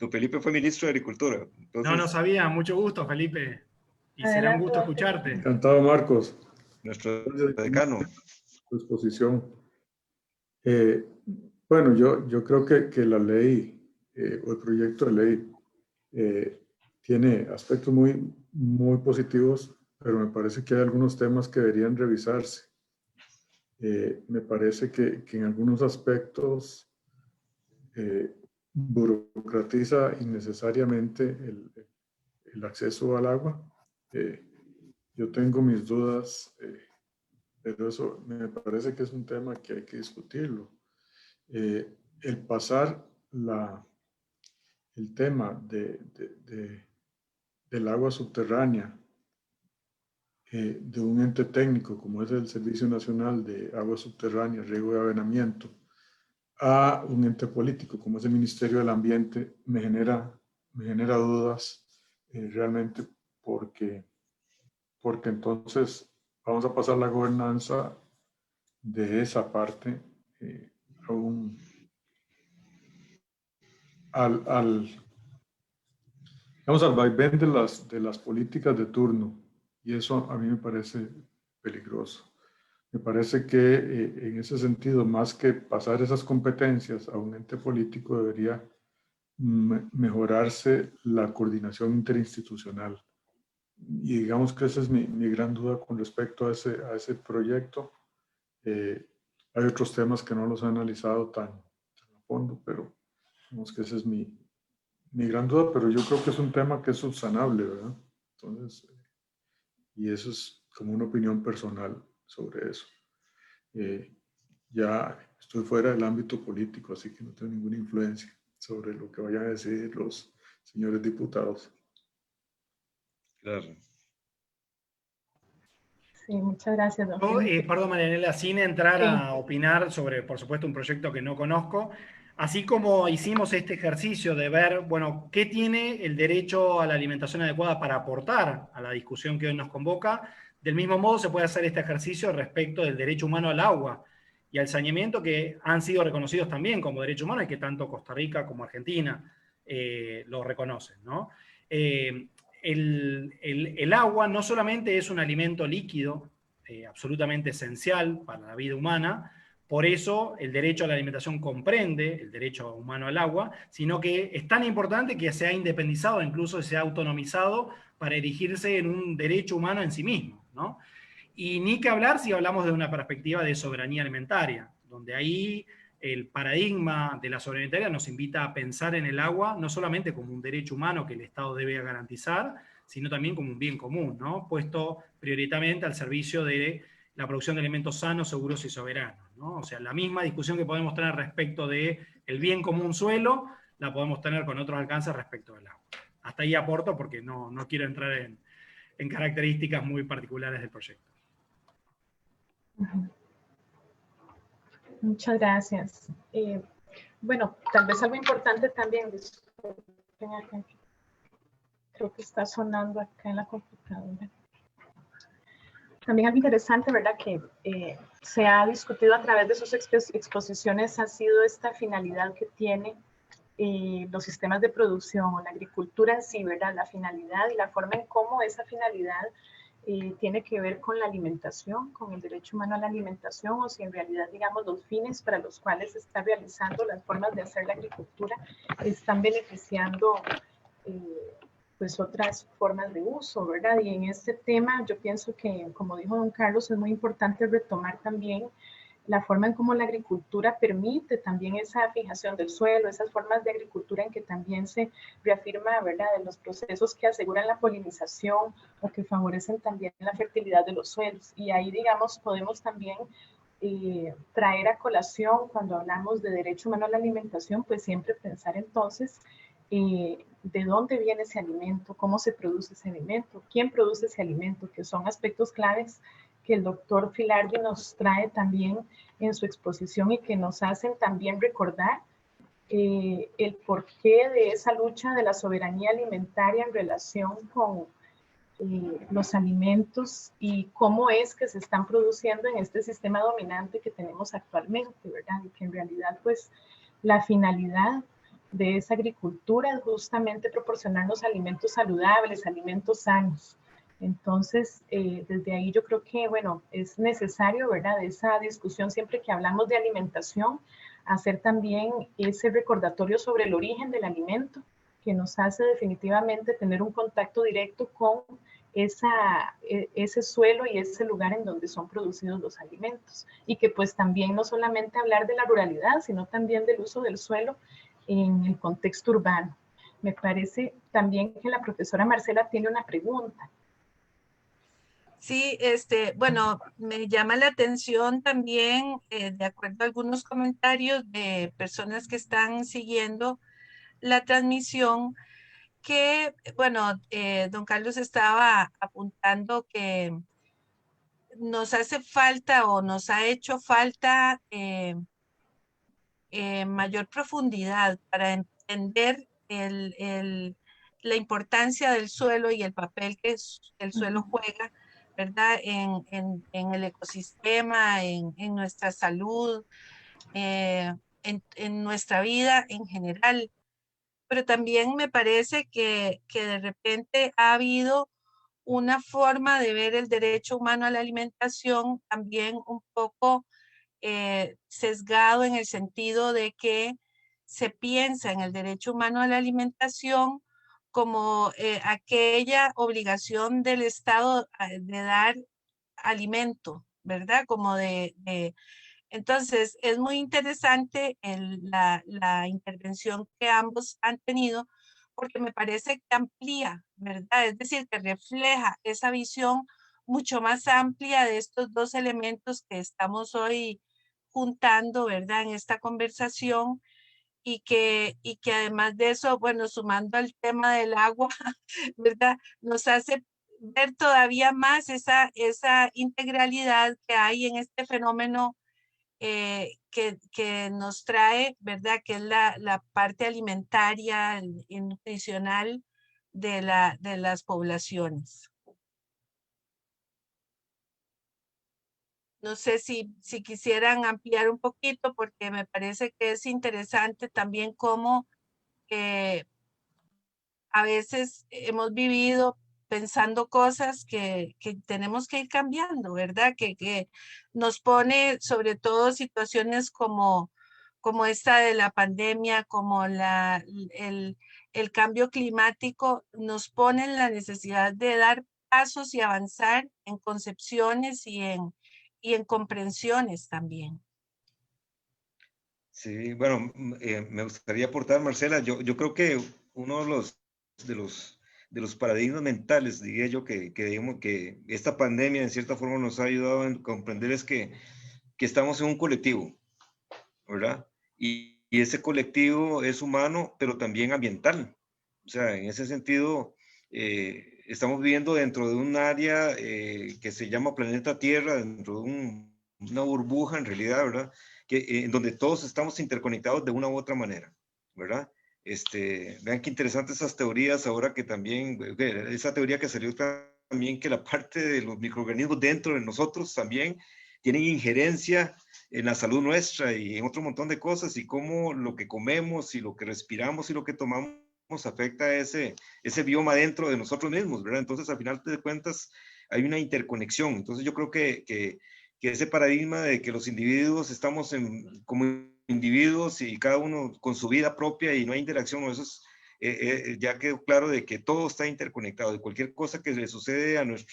Don Felipe fue ministro de Agricultura. Entonces, no sabía. Mucho gusto, Felipe. Y será un gusto escucharte. Encantado, Marcos. Nuestro decano. Tu exposición. Bueno, yo creo que la ley o el proyecto de ley tiene aspectos muy positivos, pero me parece que hay algunos temas que deberían revisarse. Me parece que en algunos aspectos burocratiza innecesariamente el acceso al agua. Yo tengo mis dudas, pero eso me parece que es un tema que hay que discutirlo. El pasar el tema del agua subterránea de un ente técnico como es el Servicio Nacional de Agua Subterránea, Riego y Avenamiento, a un ente político como es el Ministerio del Ambiente me genera dudas realmente porque entonces vamos a pasar la gobernanza de esa parte al vaivén de las políticas de turno, y eso a mí me parece peligroso. Me parece que en ese sentido, más que pasar esas competencias a un ente político, debería mejorarse la coordinación interinstitucional. Y digamos que esa es mi gran duda con respecto a ese proyecto. Hay otros temas que no los he analizado tan a fondo, pero digamos que esa es mi gran duda, pero yo creo que es un tema que es subsanable, ¿verdad? Entonces, y eso es como una opinión personal sobre eso. Ya estoy fuera del ámbito político, así que no tengo ninguna influencia sobre lo que vayan a decir los señores diputados. Claro. Sí, muchas gracias, don Yo, Felipe. perdón, Marianela, sin entrar Sí. a opinar sobre, por supuesto, un proyecto que no conozco, así como hicimos este ejercicio de ver, bueno, qué tiene el derecho a la alimentación adecuada para aportar a la discusión que hoy nos convoca, del mismo modo se puede hacer este ejercicio respecto del derecho humano al agua y al saneamiento, que han sido reconocidos también como derecho humano y que tanto Costa Rica como Argentina lo reconocen, ¿no? El agua no solamente es un alimento líquido, absolutamente esencial para la vida humana, por eso el derecho a la alimentación comprende el derecho humano al agua, sino que es tan importante que se ha independizado, incluso se ha autonomizado para erigirse en un derecho humano en sí mismo, ¿no? Y ni que hablar si hablamos de una perspectiva de soberanía alimentaria, donde ahí el paradigma de la soberanía alimentaria nos invita a pensar en el agua no solamente como un derecho humano que el Estado debe garantizar, sino también como un bien común, ¿no? Puesto prioritariamente al servicio de la producción de alimentos sanos, seguros y soberanos, ¿no? O sea, la misma discusión que podemos tener respecto del bien común suelo, la podemos tener con otros alcances respecto del agua. Hasta ahí aporto porque no quiero entrar en características muy particulares del proyecto. Muchas gracias. Bueno, tal vez algo importante también, creo que está sonando acá en la computadora. También algo interesante, ¿verdad?, que se ha discutido a través de sus exposiciones ha sido esta finalidad que tiene los sistemas de producción o la agricultura en sí, ¿verdad?, la finalidad y la forma en cómo esa finalidad tiene que ver con la alimentación, con el derecho humano a la alimentación, o si en realidad, digamos, los fines para los cuales se está realizando las formas de hacer la agricultura están beneficiando pues otras formas de uso, ¿verdad? Y en este tema yo pienso que, como dijo don Carlos, es muy importante retomar también la forma en cómo la agricultura permite también esa fijación del suelo, esas formas de agricultura en que también se reafirma, ¿verdad?, de los procesos que aseguran la polinización o que favorecen también la fertilidad de los suelos. Y ahí, digamos, podemos también traer a colación, cuando hablamos de derecho humano a la alimentación, pues siempre pensar entonces de dónde viene ese alimento, cómo se produce ese alimento, quién produce ese alimento, que son aspectos claves que el doctor Filardi nos trae también en su exposición y que nos hacen también recordar el porqué de esa lucha de la soberanía alimentaria en relación con los alimentos y cómo es que se están produciendo en este sistema dominante que tenemos actualmente, ¿verdad? Y que en realidad, pues, la finalidad de esa agricultura es justamente proporcionarnos alimentos saludables, alimentos sanos. Entonces, desde ahí yo creo que, bueno, es necesario, ¿verdad?, esa discusión siempre que hablamos de alimentación, hacer también ese recordatorio sobre el origen del alimento, que nos hace definitivamente tener un contacto directo con ese suelo y ese lugar en donde son producidos los alimentos. Y que pues también no solamente hablar de la ruralidad, sino también del uso del suelo en el contexto urbano. Me parece también que la profesora Marcela tiene una pregunta. Sí, bueno, me llama la atención también, de acuerdo a algunos comentarios de personas que están siguiendo la transmisión, que, bueno, don Carlos estaba apuntando que nos hace falta o nos ha hecho falta mayor profundidad para entender la importancia del suelo y el papel que el suelo juega ¿verdad? En el ecosistema, en nuestra salud, en nuestra vida en general. Pero también me parece que de repente ha habido una forma de ver el derecho humano a la alimentación también un poco sesgado en el sentido de que se piensa en el derecho humano a la alimentación como aquella obligación del Estado de dar alimento, ¿verdad? Entonces, es muy interesante la intervención que ambos han tenido, porque me parece que amplía, ¿verdad? Es decir, que refleja esa visión mucho más amplia de estos dos elementos que estamos hoy juntando, ¿verdad? En esta conversación y que además de eso, bueno, sumando al tema del agua, ¿verdad? Nos hace ver todavía más esa integralidad que hay en este fenómeno que nos trae, ¿verdad? Que es la parte alimentaria y nutricional de las poblaciones. No sé si quisieran ampliar un poquito, porque me parece que es interesante también cómo a veces hemos vivido pensando cosas que tenemos que ir cambiando, ¿verdad? Que nos pone sobre todo situaciones como esta de la pandemia, como el cambio climático, nos pone en la necesidad de dar pasos y avanzar en concepciones y en comprensiones también. Sí, bueno, me gustaría aportar, Marcela, yo creo que uno de los paradigmas mentales, diría yo, digamos, que esta pandemia en cierta forma nos ha ayudado a comprender es que estamos en un colectivo, ¿verdad? Y ese colectivo es humano, pero también ambiental. O sea, en ese sentido, estamos viviendo dentro de un área que se llama planeta Tierra, dentro de una burbuja en realidad, ¿verdad? En donde todos estamos interconectados de una u otra manera, ¿verdad? Vean qué interesantes esas teorías ahora que también, esa teoría que salió también, que la parte de los microorganismos dentro de nosotros también tienen injerencia en la salud nuestra y en otro montón de cosas, y cómo lo que comemos y lo que respiramos y lo que tomamos afecta a ese bioma dentro de nosotros mismos, ¿verdad? Entonces, al final de cuentas, hay una interconexión. Entonces, yo creo que ese paradigma de que los individuos estamos como individuos y cada uno con su vida propia y no hay interacción, eso es, ya quedó claro de que todo está interconectado, y cualquier cosa que le sucede a unos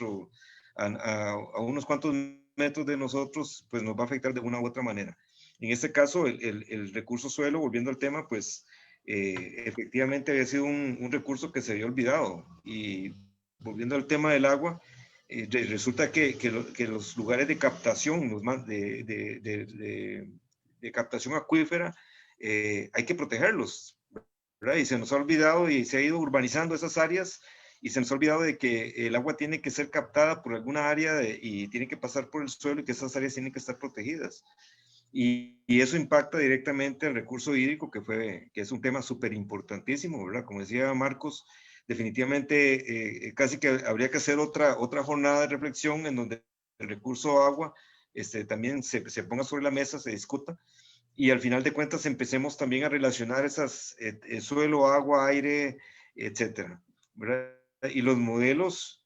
cuantos metros de nosotros, pues nos va a afectar de una u otra manera. En este caso, el recurso suelo, volviendo al tema, pues efectivamente había sido un recurso que se había olvidado. Y volviendo al tema del agua, resulta que los lugares de captación, de captación acuífera, hay que protegerlos, ¿verdad? Y se nos ha olvidado y se ha ido urbanizando esas áreas, y se nos ha olvidado de que el agua tiene que ser captada por alguna área y tiene que pasar por el suelo, y que esas áreas tienen que estar protegidas. Y eso impacta directamente al recurso hídrico, que es un tema súper importantísimo, ¿verdad? Como decía Marcos, definitivamente casi que habría que hacer otra jornada de reflexión en donde el recurso agua también se ponga sobre la mesa, se discuta, y al final de cuentas empecemos también a relacionar esas suelo, agua, aire, etcétera, ¿verdad? Y los modelos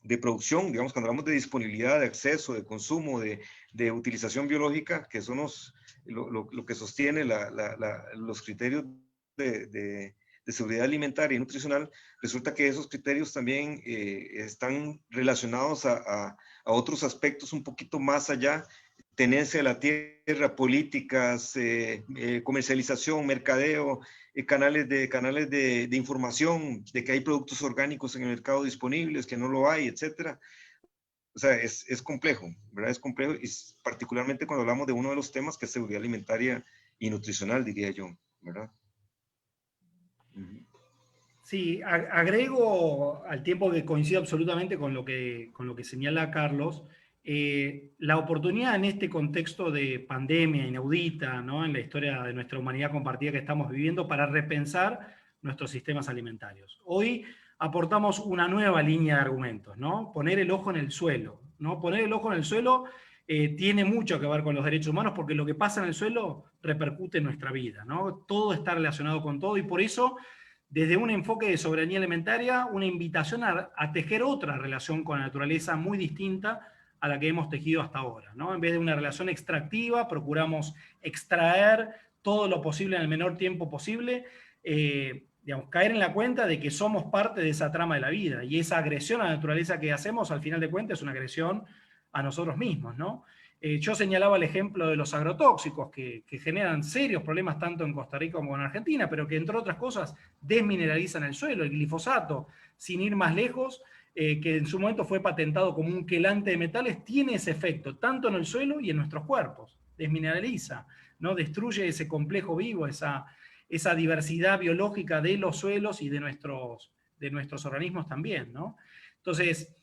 de producción, digamos, cuando hablamos de disponibilidad, de acceso, de consumo, de utilización biológica, que son lo que sostiene los criterios de seguridad alimentaria y nutricional, resulta que esos criterios también están relacionados a otros aspectos un poquito más allá: tenencia de la tierra, políticas, comercialización, mercadeo, canales de información, de que hay productos orgánicos en el mercado disponibles, que no lo hay, etcétera. O sea, es complejo, ¿verdad? Es complejo, y particularmente cuando hablamos de uno de los temas que es seguridad alimentaria y nutricional, diría yo, ¿verdad? Sí, agrego al tiempo que coincido absolutamente con lo que señala Carlos. La oportunidad en este contexto de pandemia inaudita, ¿no?, en la historia de nuestra humanidad compartida que estamos viviendo, para repensar nuestros sistemas alimentarios. Hoy aportamos una nueva línea de argumentos, ¿no? Poner el ojo en el suelo, ¿no? Poner el ojo en el suelo tiene mucho que ver con los derechos humanos, porque lo que pasa en el suelo repercute en nuestra vida, ¿no? Todo está relacionado con todo, y por eso, desde un enfoque de soberanía alimentaria, una invitación a tejer otra relación con la naturaleza muy distinta a la que hemos tejido hasta ahora, ¿no? En vez de una relación extractiva, procuramos extraer todo lo posible en el menor tiempo posible, digamos, caer en la cuenta de que somos parte de esa trama de la vida, y esa agresión a la naturaleza que hacemos, al final de cuentas, es una agresión a nosotros mismos, ¿no? Yo señalaba el ejemplo de los agrotóxicos, que generan serios problemas tanto en Costa Rica como en Argentina, pero que, entre otras cosas, desmineralizan el suelo. El glifosato, sin ir más lejos, que en su momento fue patentado como un quelante de metales, tiene ese efecto, tanto en el suelo y en nuestros cuerpos. Desmineraliza, ¿no? Destruye ese complejo vivo, esa diversidad biológica de los suelos y de nuestros organismos también, ¿no? Entonces,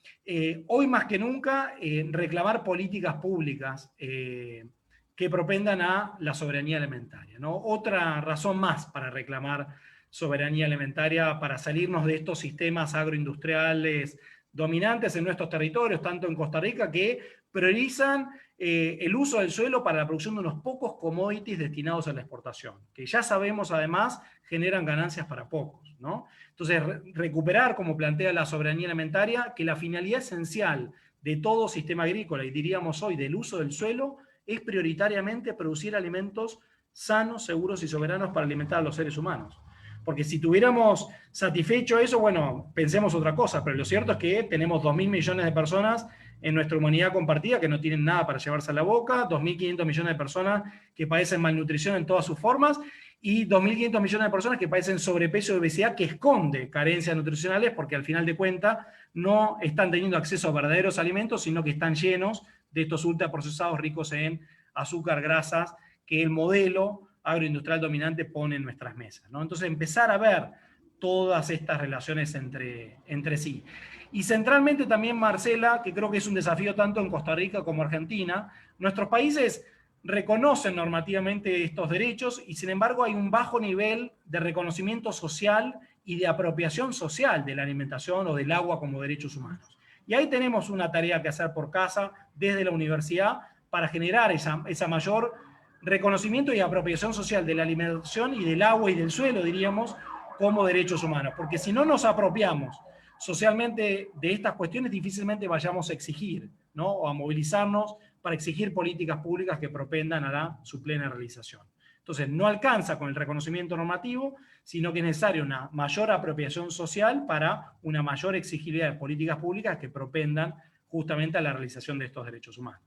hoy más que nunca, reclamar políticas públicas que propendan a la soberanía alimentaria, ¿no? Otra razón más para reclamar soberanía alimentaria, para salirnos de estos sistemas agroindustriales dominantes en nuestros territorios, tanto en Costa Rica, que priorizan el uso del suelo para la producción de unos pocos commodities destinados a la exportación, que ya sabemos además generan ganancias para pocos, ¿no? Entonces, recuperar, como plantea la soberanía alimentaria, que la finalidad esencial de todo sistema agrícola, y diríamos hoy del uso del suelo, es prioritariamente producir alimentos sanos, seguros y soberanos para alimentar a los seres humanos. Porque si tuviéramos satisfecho eso, bueno, pensemos otra cosa, pero lo cierto es que tenemos 2.000 millones de personas en nuestra humanidad compartida que no tienen nada para llevarse a la boca, 2.500 millones de personas que padecen malnutrición en todas sus formas, y 2.500 millones de personas que padecen sobrepeso y obesidad, que esconde carencias nutricionales, porque al final de cuentas no están teniendo acceso a verdaderos alimentos, sino que están llenos de estos ultraprocesados ricos en azúcar, grasas, que el modelo agroindustrial dominante pone en nuestras mesas, ¿no? Entonces, empezar a ver todas estas relaciones entre sí. Y centralmente también, Marcela, que creo que es un desafío tanto en Costa Rica como Argentina, nuestros países reconocen normativamente estos derechos, y sin embargo hay un bajo nivel de reconocimiento social y de apropiación social de la alimentación o del agua como derechos humanos. Y ahí tenemos una tarea que hacer por casa desde la universidad para generar esa mayor reconocimiento y apropiación social de la alimentación y del agua y del suelo, diríamos, como derechos humanos. Porque si no nos apropiamos socialmente de estas cuestiones, difícilmente vayamos a exigir, ¿no? O a movilizarnos para exigir políticas públicas que propendan a su plena realización. Entonces, no alcanza con el reconocimiento normativo, sino que es necesaria una mayor apropiación social para una mayor exigibilidad de políticas públicas que propendan justamente a la realización de estos derechos humanos.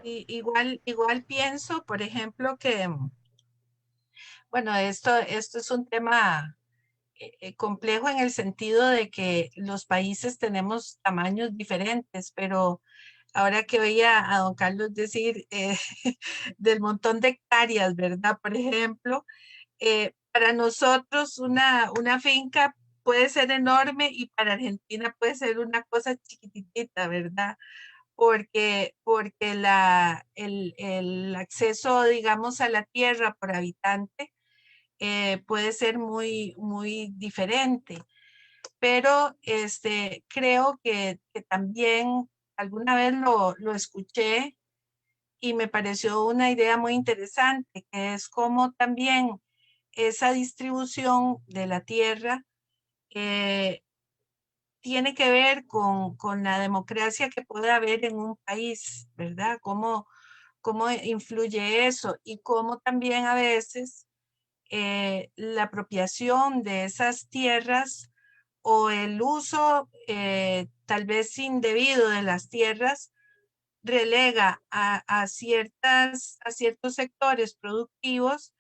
Igual pienso, por ejemplo, que, bueno, esto es un tema complejo en el sentido de que los países tenemos tamaños diferentes, pero ahora que oía a don Carlos decir del montón de hectáreas, ¿verdad? Por ejemplo, para nosotros una finca puede ser enorme y para Argentina puede ser una cosa chiquitita, ¿verdad? Porque el acceso, digamos, a la tierra por habitante puede ser muy diferente. Pero creo que también alguna vez lo escuché y me pareció una idea muy interesante, que es como también esa distribución de la tierra tiene que ver con la democracia que puede haber en un país, ¿verdad? Cómo influye eso y cómo también a veces la apropiación de esas tierras o el uso tal vez indebido de las tierras relega a ciertos sectores productivos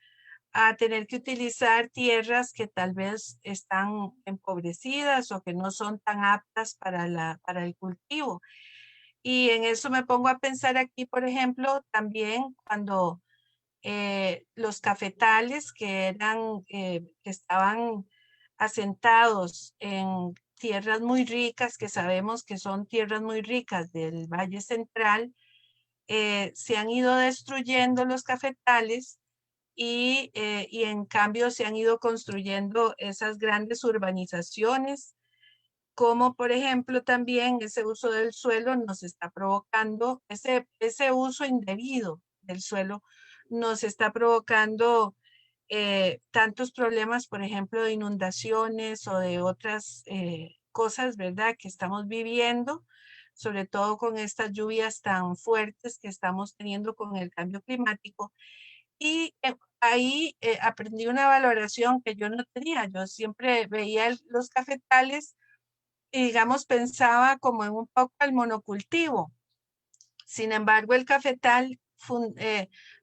a tener que utilizar tierras que tal vez están empobrecidas o que no son tan aptas para el cultivo. Y en eso me pongo a pensar aquí, por ejemplo, también cuando los cafetales que estaban asentados en tierras muy ricas, que sabemos que son tierras muy ricas del Valle Central, se han ido destruyendo los cafetales y en cambio se han ido construyendo esas grandes urbanizaciones, como por ejemplo también ese uso del suelo nos está provocando, ese uso indebido del suelo nos está provocando tantos problemas, por ejemplo, de inundaciones o de otras cosas, ¿verdad?, que estamos viviendo, sobre todo con estas lluvias tan fuertes que estamos teniendo con el cambio climático. Y ahí aprendí una valoración que yo no tenía. Yo siempre veía los cafetales y, digamos, pensaba como en un poco el monocultivo. Sin embargo, el cafetal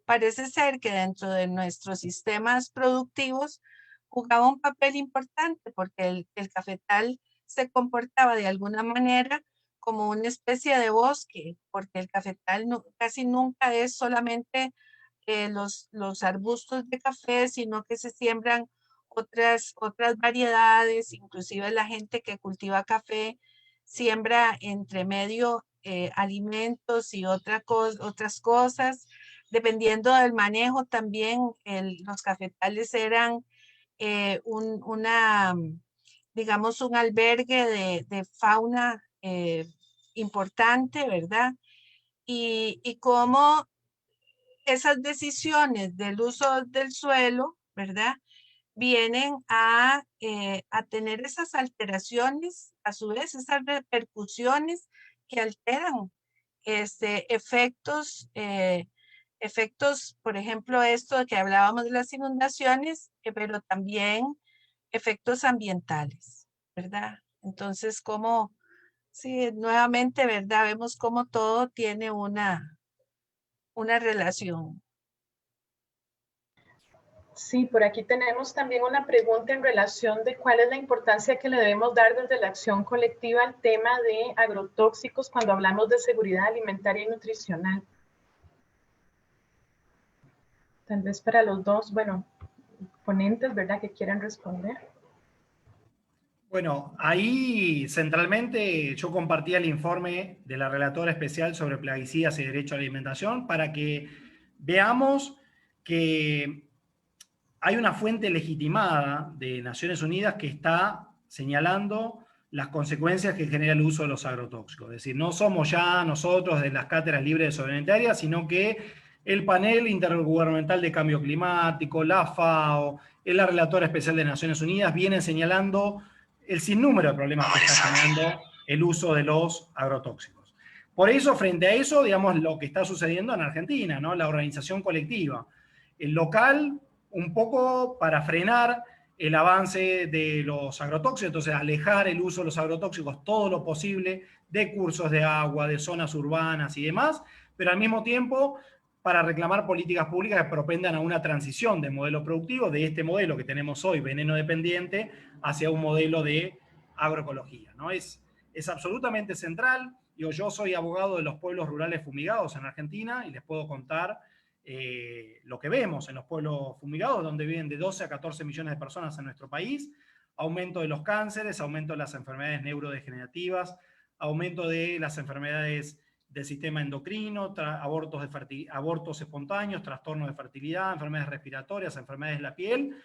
parece ser que dentro de nuestros sistemas productivos jugaba un papel importante, porque el cafetal se comportaba de alguna manera como una especie de bosque, porque el cafetal casi nunca es solamente los arbustos de café, sino que se siembran otras variedades, inclusive la gente que cultiva café siembra entre medio alimentos y otras cosas. Dependiendo del manejo también, los cafetales eran digamos, un albergue de fauna importante, ¿verdad? Y cómo esas decisiones del uso del suelo, ¿verdad?, vienen a tener esas alteraciones, a su vez esas repercusiones que alteran efectos, por ejemplo, esto de que hablábamos de las inundaciones, pero también efectos ambientales, ¿verdad? Entonces, sí, nuevamente, ¿verdad? Vemos cómo todo tiene una relación. Sí, por aquí tenemos también una pregunta en relación de cuál es la importancia que le debemos dar desde la acción colectiva al tema de agrotóxicos cuando hablamos de seguridad alimentaria y nutricional. Tal vez para los dos, bueno, ponentes, ¿verdad?, que quieran responder. Bueno, ahí centralmente yo compartía el informe de la relatora especial sobre plaguicidas y derecho a la alimentación para que veamos que hay una fuente legitimada de Naciones Unidas que está señalando las consecuencias que genera el uso de los agrotóxicos. Es decir, no somos ya nosotros de las cátedras libres de soberanía, sino que el panel intergubernamental de cambio climático, la FAO, la relatora especial de Naciones Unidas vienen señalando el sinnúmero de problemas que está generando el uso de los agrotóxicos. Por eso, frente a eso, digamos, lo que está sucediendo en Argentina, ¿no?, la organización colectiva. El local, un poco para frenar el avance de los agrotóxicos, entonces alejar el uso de los agrotóxicos todo lo posible de cursos de agua, de zonas urbanas y demás, pero al mismo tiempo para reclamar políticas públicas que propendan a una transición de modelo productivo, de este modelo que tenemos hoy, veneno dependiente, hacia un modelo de agroecología, ¿no? Es absolutamente central. Yo soy abogado de los pueblos rurales fumigados en Argentina y les puedo contar lo que vemos en los pueblos fumigados, donde viven de 12 a 14 millones de personas en nuestro país, aumento de los cánceres, aumento de las enfermedades neurodegenerativas, aumento de las enfermedades del sistema endocrino, abortos espontáneos, trastornos de fertilidad, enfermedades respiratorias, enfermedades de la piel,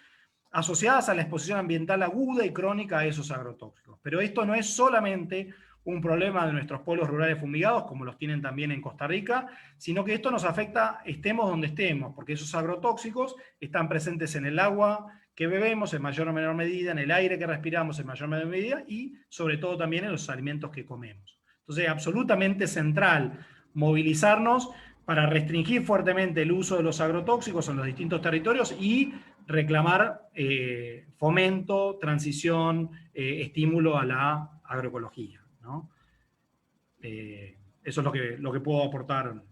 asociadas a la exposición ambiental aguda y crónica a esos agrotóxicos. Pero esto no es solamente un problema de nuestros pueblos rurales fumigados, como los tienen también en Costa Rica, sino que esto nos afecta estemos donde estemos, porque esos agrotóxicos están presentes en el agua que bebemos en mayor o menor medida, en el aire que respiramos en mayor o menor medida, y sobre todo también en los alimentos que comemos. Entonces, es absolutamente central movilizarnos para restringir fuertemente el uso de los agrotóxicos en los distintos territorios y reclamar fomento, transición, estímulo a la agroecología, ¿no? Eso es lo que puedo aportar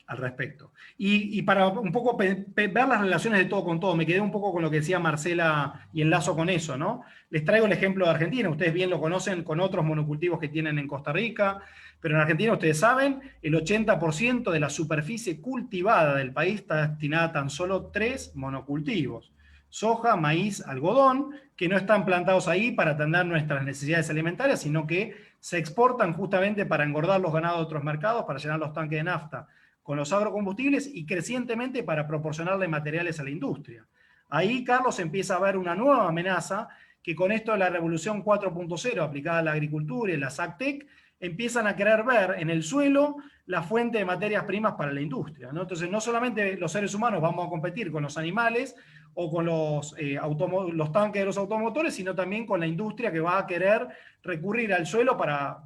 al respecto. Y para un poco ver las relaciones de todo con todo, me quedé un poco con lo que decía Marcela y enlazo con eso, ¿no? Les traigo el ejemplo de Argentina, ustedes bien lo conocen con otros monocultivos que tienen en Costa Rica, pero en Argentina ustedes saben, el 80% de la superficie cultivada del país está destinada a tan solo 3 monocultivos: soja, maíz, algodón, que no están plantados ahí para atender nuestras necesidades alimentarias, sino que se exportan justamente para engordar los ganados de otros mercados, para llenar los tanques de nafta con los agrocombustibles y crecientemente para proporcionarle materiales a la industria. Ahí, Carlos, empieza a ver una nueva amenaza que con esto de la revolución 4.0 aplicada a la agricultura y las AgTech, empiezan a querer ver en el suelo la fuente de materias primas para la industria, ¿no? Entonces, no solamente los seres humanos vamos a competir con los animales o con los tanques de los automotores, sino también con la industria que va a querer recurrir al suelo para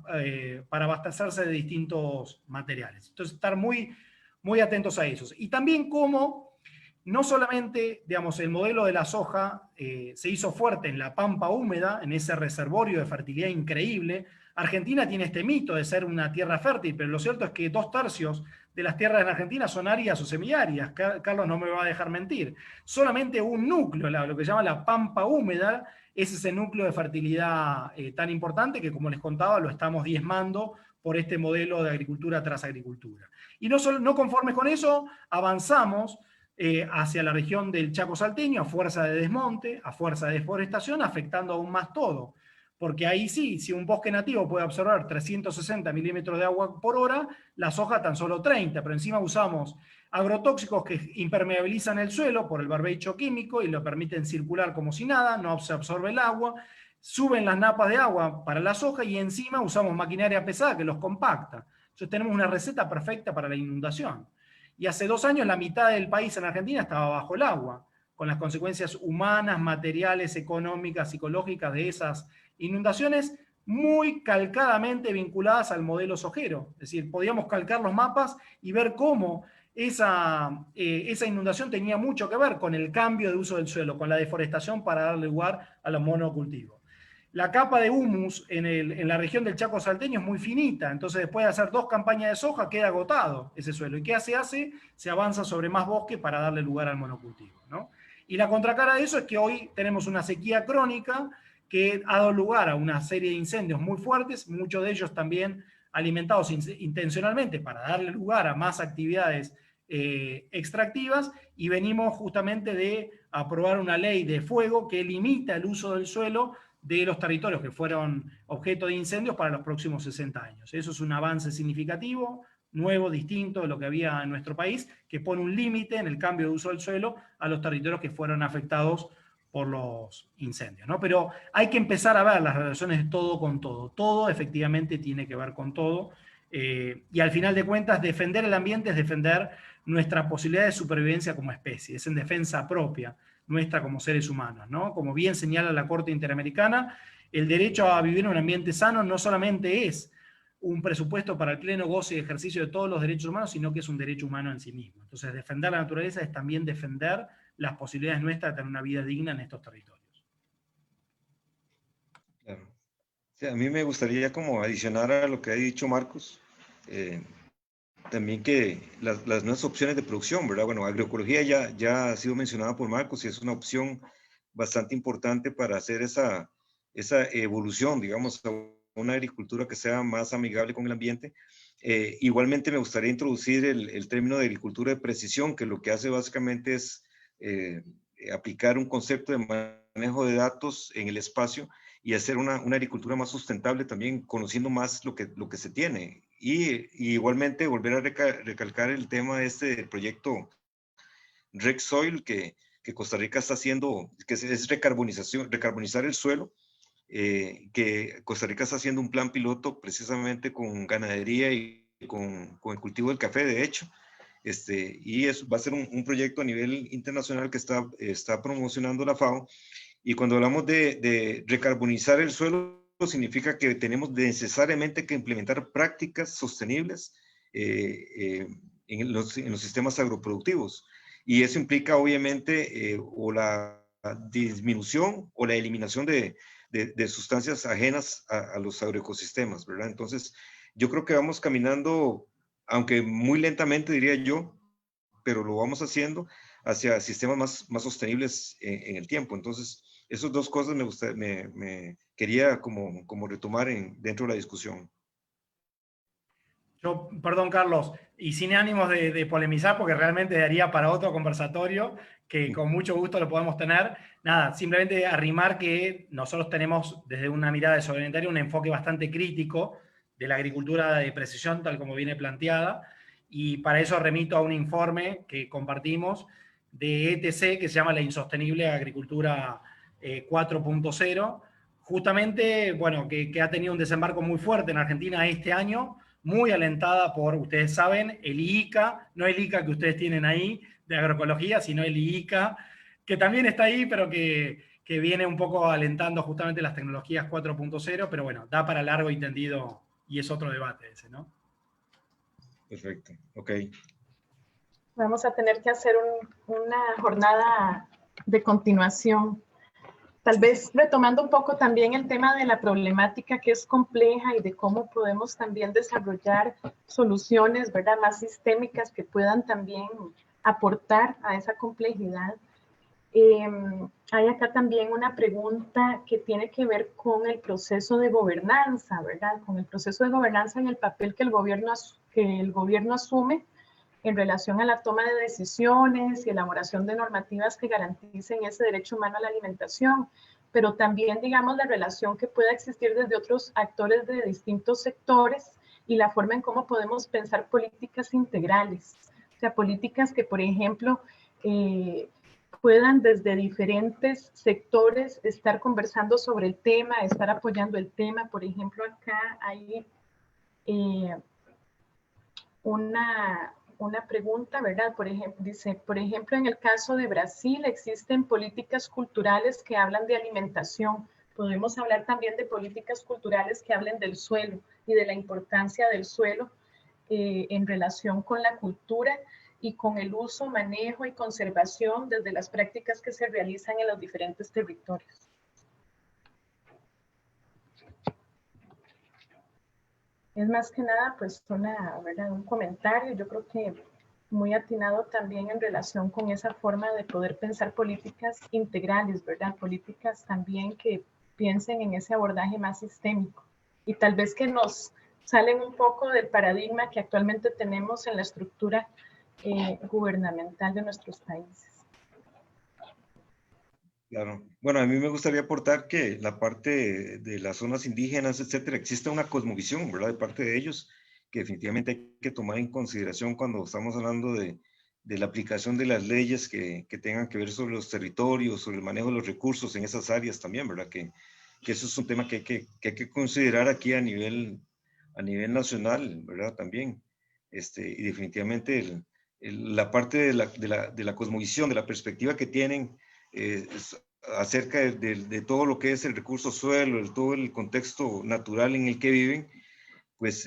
abastecerse de distintos materiales. Entonces, estar muy, muy atentos a eso. Y también cómo no solamente, digamos, el modelo de la soja se hizo fuerte en la pampa húmeda, en ese reservorio de fertilidad increíble. Argentina tiene este mito de ser una tierra fértil, pero lo cierto es que 2/3 de las tierras en Argentina son áridas o semiáridas. Carlos no me va a dejar mentir. Solamente un núcleo, lo que se llama la pampa húmeda, es ese núcleo de fertilidad tan importante que, como les contaba, lo estamos diezmando por este modelo de agricultura tras agricultura. Y no conformes con eso, avanzamos hacia la región del Chaco salteño a fuerza de desmonte, a fuerza de deforestación, afectando aún más todo. Porque ahí sí, si un bosque nativo puede absorber 360 milímetros de agua por hora, la soja tan solo 30, pero encima usamos agrotóxicos que impermeabilizan el suelo por el barbecho químico y lo permiten circular como si nada, no se absorbe el agua, suben las napas de agua para la soja y encima usamos maquinaria pesada que los compacta. Entonces tenemos una receta perfecta para la inundación. Y hace 2 años la mitad del país en Argentina estaba bajo el agua, con las consecuencias humanas, materiales, económicas, psicológicas de esas inundaciones muy calcadamente vinculadas al modelo sojero. Es decir, podíamos calcar los mapas y ver cómo esa inundación tenía mucho que ver con el cambio de uso del suelo, con la deforestación para darle lugar a los monocultivos. La capa de humus en la región del Chaco salteño es muy finita, entonces después de hacer 2 campañas de soja queda agotado ese suelo. ¿Y qué se hace? Se avanza sobre más bosque para darle lugar al monocultivo, ¿no? Y la contracara de eso es que hoy tenemos una sequía crónica que ha dado lugar a una serie de incendios muy fuertes, muchos de ellos también alimentados intencionalmente para darle lugar a más actividades extractivas, y venimos justamente de aprobar una ley de fuego que limita el uso del suelo de los territorios que fueron objeto de incendios para los próximos 60 años. Eso es un avance significativo, nuevo, distinto de lo que había en nuestro país, que pone un límite en el cambio de uso del suelo a los territorios que fueron afectados por los incendios, ¿no? Pero hay que empezar a ver las relaciones de todo con todo. Todo efectivamente tiene que ver con todo. Y al final de cuentas, defender el ambiente es defender nuestra posibilidad de supervivencia como especie. Es en defensa propia nuestra como seres humanos, ¿no? Como bien señala la Corte Interamericana, el derecho a vivir en un ambiente sano no solamente es un presupuesto para el pleno goce y ejercicio de todos los derechos humanos, sino que es un derecho humano en sí mismo. Entonces, defender la naturaleza es también defender las posibilidades nuestras de tener una vida digna en estos territorios. Claro. Sí, a mí me gustaría como adicionar a lo que ha dicho Marcos, también que las nuevas opciones de producción, ¿verdad? Bueno, agroecología ya ha sido mencionada por Marcos y es una opción bastante importante para hacer esa evolución, digamos, a una agricultura que sea más amigable con el ambiente. Igualmente me gustaría introducir el término de agricultura de precisión, que lo que hace básicamente es aplicar un concepto de manejo de datos en el espacio y hacer una agricultura más sustentable también, conociendo más lo que se tiene. Y igualmente volver a recalcar el tema del proyecto RecSoil que Costa Rica está haciendo, que es recarbonizar el suelo, que Costa Rica está haciendo un plan piloto precisamente con ganadería y con el cultivo del café, de hecho. Y eso va a ser un proyecto a nivel internacional que está promocionando la FAO. Y cuando hablamos de recarbonizar el suelo, significa que tenemos necesariamente que implementar prácticas sostenibles en los sistemas agroproductivos. Y eso implica obviamente o la disminución o la eliminación de sustancias ajenas a los agroecosistemas, ¿verdad? Entonces, yo creo que vamos caminando, aunque muy lentamente diría yo, pero lo vamos haciendo hacia sistemas más sostenibles en el tiempo. Entonces, esas 2 cosas me quería como retomar dentro de la discusión. Yo, perdón, Carlos, y sin ánimos de polemizar, porque realmente daría para otro conversatorio, que con mucho gusto lo podemos tener. Nada, simplemente arrimar que nosotros tenemos desde una mirada de Sobrealimentaria un enfoque bastante crítico de la agricultura de precisión, tal como viene planteada, y para eso remito a un informe que compartimos de ETC que se llama La Insostenible Agricultura 4.0, justamente, bueno, que ha tenido un desembarco muy fuerte en Argentina este año, muy alentada por, ustedes saben, el IICA, no el IICA que ustedes tienen ahí de agroecología, sino el IICA, que también está ahí, pero que viene un poco alentando justamente las tecnologías 4.0, pero bueno, da para largo y tendido, y es otro debate ese, ¿no? Perfecto, ok. Vamos a tener que hacer una jornada de continuación. Tal vez retomando un poco también el tema de la problemática que es compleja y de cómo podemos también desarrollar soluciones, ¿verdad?, más sistémicas que puedan también aportar a esa complejidad. Hay acá también una pregunta que tiene que ver con el proceso de gobernanza, ¿verdad? Con el proceso de gobernanza y el papel que el gobierno asume en relación a la toma de decisiones y elaboración de normativas que garanticen ese derecho humano a la alimentación, pero también, digamos, la relación que pueda existir desde otros actores de distintos sectores y la forma en cómo podemos pensar políticas integrales, o sea, políticas que, por ejemplo, puedan desde diferentes sectores estar conversando sobre el tema, estar apoyando el tema. Por ejemplo, acá hay una pregunta, ¿verdad? Por ejemplo, dice, por ejemplo, en el caso de Brasil existen políticas culturales que hablan de alimentación. Podemos hablar también de políticas culturales que hablen del suelo y de la importancia del suelo en relación con la cultura y con el uso, manejo y conservación desde las prácticas que se realizan en los diferentes territorios. Es más que nada pues ¿verdad?, un comentario, yo creo que muy atinado también en relación con esa forma de poder pensar políticas integrales, ¿verdad? Políticas también que piensen en ese abordaje más sistémico y tal vez que nos salen un poco del paradigma que actualmente tenemos en la estructura gubernamental de nuestros países. Claro. Bueno, a mí me gustaría aportar que la parte de las zonas indígenas, etcétera, existe una cosmovisión, ¿verdad?, de parte de ellos, que definitivamente hay que tomar en consideración cuando estamos hablando de la aplicación de las leyes que tengan que ver sobre los territorios, sobre el manejo de los recursos en esas áreas también, ¿verdad? Que eso es un tema que hay que considerar aquí a nivel nacional, ¿verdad? También. Y definitivamente la parte de la cosmovisión, de la perspectiva que tienen acerca de todo lo que es el recurso suelo, todo el contexto natural en el que viven, pues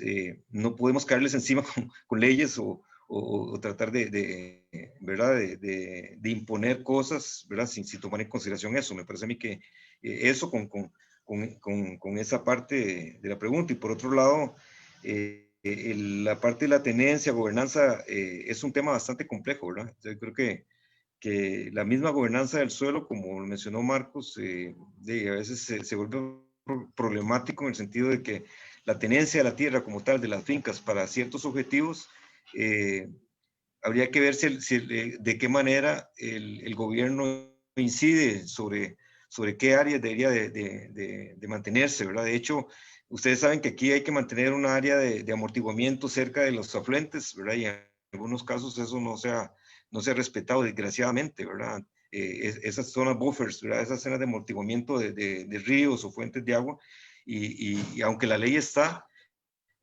no podemos caerles encima con leyes o tratar ¿verdad?, de imponer cosas, ¿verdad?, sin tomar en consideración eso. Me parece a mí que eso con esa parte de la pregunta. Y por otro lado, la parte de la tenencia, gobernanza, es un tema bastante complejo, ¿verdad? Yo creo que la misma gobernanza del suelo, como mencionó Marcos, a veces se vuelve problemático en el sentido de que la tenencia de la tierra como tal, de las fincas para ciertos objetivos, habría que ver de qué manera el gobierno incide sobre qué áreas debería de mantenerse, ¿verdad? De hecho, ustedes saben que aquí hay que mantener una área de amortiguamiento cerca de los afluentes, ¿verdad? Y en algunos casos eso no se ha respetado, desgraciadamente, ¿verdad? Esas zonas buffers, ¿verdad? Esas zonas de amortiguamiento de ríos o fuentes de agua, y aunque la ley está,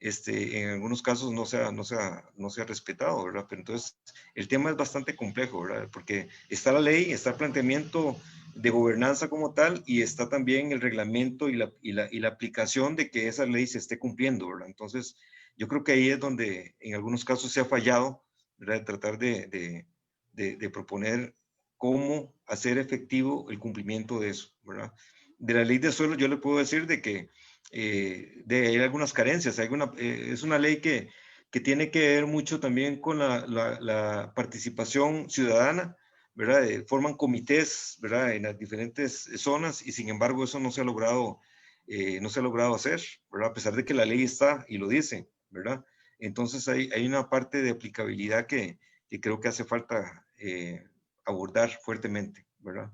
en algunos casos no se ha respetado, ¿verdad? Pero entonces el tema es bastante complejo, ¿verdad? Porque está la ley, está el planteamiento de gobernanza como tal, y está también el reglamento y la aplicación de que esa ley se esté cumpliendo, ¿verdad? Entonces yo creo que ahí es donde en algunos casos se ha fallado, ¿verdad?, de tratar de proponer cómo hacer efectivo el cumplimiento de eso, ¿verdad? De la ley de suelo yo le puedo decir de que hay algunas carencias. Es una ley que tiene que ver mucho también con la participación ciudadana, ¿verdad? Forman comités, ¿verdad?, en las diferentes zonas, y sin embargo eso no se ha logrado hacer, ¿verdad?, a pesar de que la ley está y lo dice, ¿verdad? Entonces hay una parte de aplicabilidad que creo que hace falta abordar fuertemente, ¿verdad?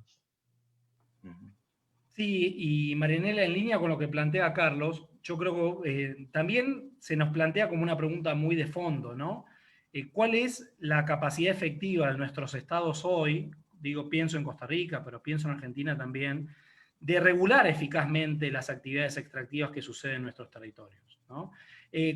Sí, y Marianela, en línea con lo que plantea Carlos, yo creo que también se nos plantea como una pregunta muy de fondo, ¿no? ¿cuál es la capacidad efectiva de nuestros estados hoy? Digo, pienso en Costa Rica, pero pienso en Argentina también, de regular eficazmente las actividades extractivas que suceden en nuestros territorios, ¿no?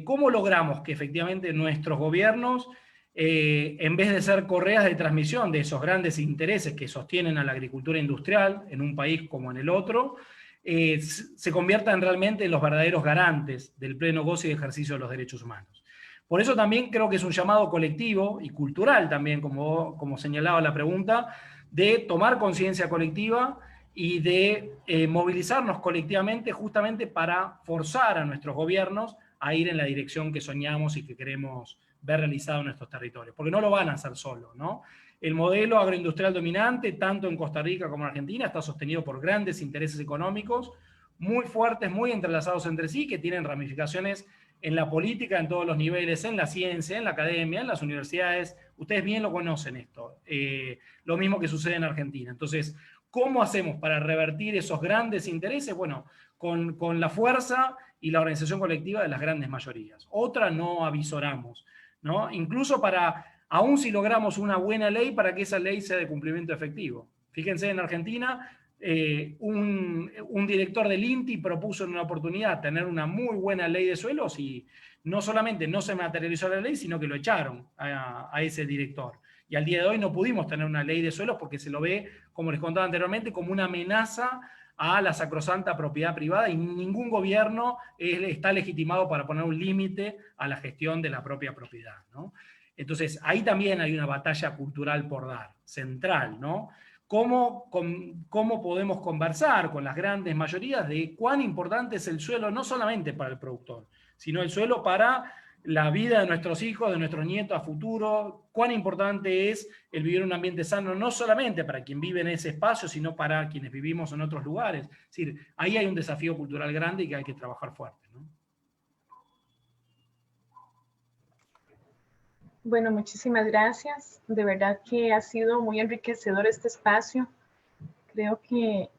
¿Cómo logramos que efectivamente nuestros gobiernos, en vez de ser correas de transmisión de esos grandes intereses que sostienen a la agricultura industrial en un país como en el otro, se conviertan realmente en los verdaderos garantes del pleno goce y ejercicio de los derechos humanos? Por eso también creo que es un llamado colectivo y cultural también, como señalaba la pregunta, de tomar conciencia colectiva y de movilizarnos colectivamente justamente para forzar a nuestros gobiernos a ir en la dirección que soñamos y que queremos ver realizado en nuestros territorios, porque no lo van a hacer solos, ¿no? El modelo agroindustrial dominante, tanto en Costa Rica como en Argentina, está sostenido por grandes intereses económicos muy fuertes, muy entrelazados entre sí, que tienen ramificaciones en la política, en todos los niveles, en la ciencia, en la academia, en las universidades. Ustedes bien lo conocen esto. Lo mismo que sucede en Argentina. Entonces, ¿cómo hacemos para revertir esos grandes intereses? Bueno, con la fuerza y la organización colectiva de las grandes mayorías. Otra no avisoramos, ¿no? Incluso aún si logramos una buena ley, para que esa ley sea de cumplimiento efectivo. Fíjense, en Argentina, un director del INTI propuso en una oportunidad tener una muy buena ley de suelos y no solamente no se materializó la ley, sino que lo echaron a ese director. Y al día de hoy no pudimos tener una ley de suelos porque se lo ve, como les contaba anteriormente, como una amenaza a la sacrosanta propiedad privada, y ningún gobierno está legitimado para poner un límite a la gestión de la propia propiedad, ¿no? Entonces, ahí también hay una batalla cultural por dar, central, ¿no? ¿Cómo podemos conversar con las grandes mayorías de cuán importante es el suelo, no solamente para el productor, sino el suelo para la vida de nuestros hijos, de nuestros nietos a futuro? Cuán importante es el vivir en un ambiente sano, no solamente para quien vive en ese espacio, sino para quienes vivimos en otros lugares. Es decir, ahí hay un desafío cultural grande y que hay que trabajar fuerte, ¿no? Bueno, muchísimas gracias. De verdad que ha sido muy enriquecedor este espacio. Creo que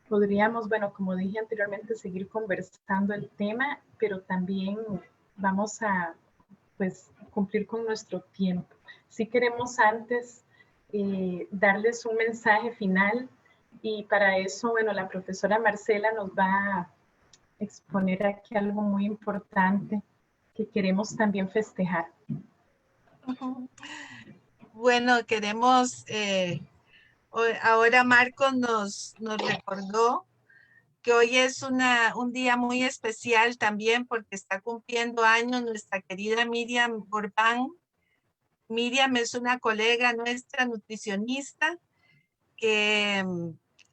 podríamos, bueno, como dije anteriormente, seguir conversando el tema, pero también vamos a, pues, cumplir con nuestro tiempo. Si queremos antes darles un mensaje final, y para eso, bueno, la profesora Marcela nos va a exponer aquí algo muy importante que queremos también festejar. Bueno, queremos, ahora Marcos nos recordó que hoy es un día muy especial también porque está cumpliendo años nuestra querida Miriam Orbán. Miriam es una colega nuestra, nutricionista, que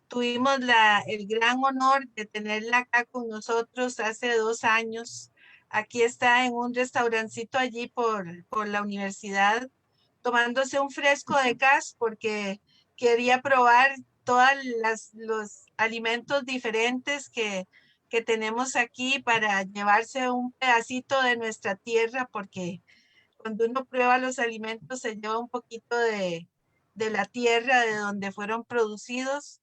tuvimos el gran honor de tenerla acá con nosotros hace 2 años. Aquí está en un restaurancito allí por la universidad, tomándose un fresco de gas porque quería probar todos los alimentos diferentes que tenemos aquí para llevarse un pedacito de nuestra tierra, porque cuando uno prueba los alimentos se lleva un poquito de la tierra de donde fueron producidos.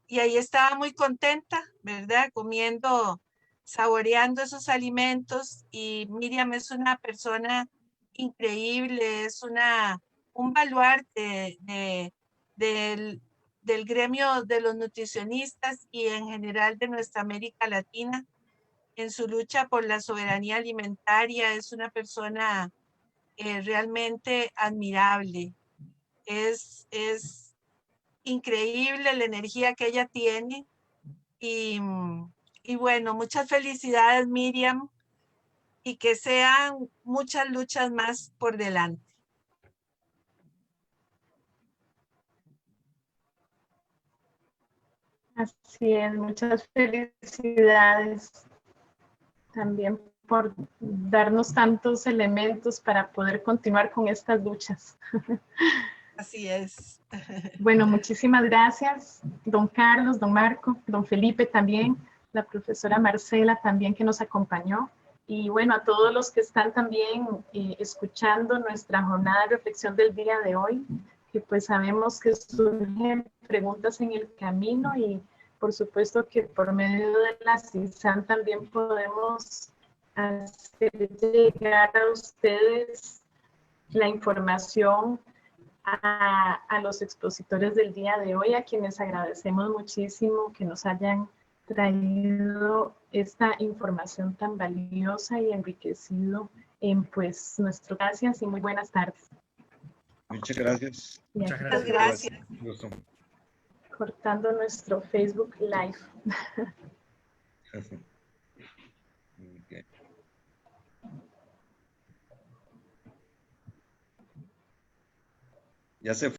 Y ahí estaba muy contenta, ¿verdad? Comiendo, saboreando esos alimentos. Y Miriam es una persona increíble, es un baluarte del gremio de los nutricionistas y en general de nuestra América Latina en su lucha por la soberanía alimentaria. Es una persona realmente admirable. Es increíble la energía que ella tiene. Y bueno, muchas felicidades, Miriam, y que sean muchas luchas más por delante. Así es, muchas felicidades también por darnos tantos elementos para poder continuar con estas luchas. Así es. Bueno, muchísimas gracias, don Carlos, don Marco, don Felipe también, la profesora Marcela también que nos acompañó. Y bueno, a todos los que están también escuchando nuestra jornada de reflexión del día de hoy, que pues sabemos que surgen preguntas en el camino, y por supuesto que por medio de la CISAN también podemos hacer llegar a ustedes la información a los expositores del día de hoy, a quienes agradecemos muchísimo que nos hayan traído esta información tan valiosa y enriquecido en pues nuestras gracias y muy buenas tardes. Muchas gracias. Muchas Muchas gracias. gracias. Gusto. Cortando nuestro Facebook Live. Ok. Ya se fue.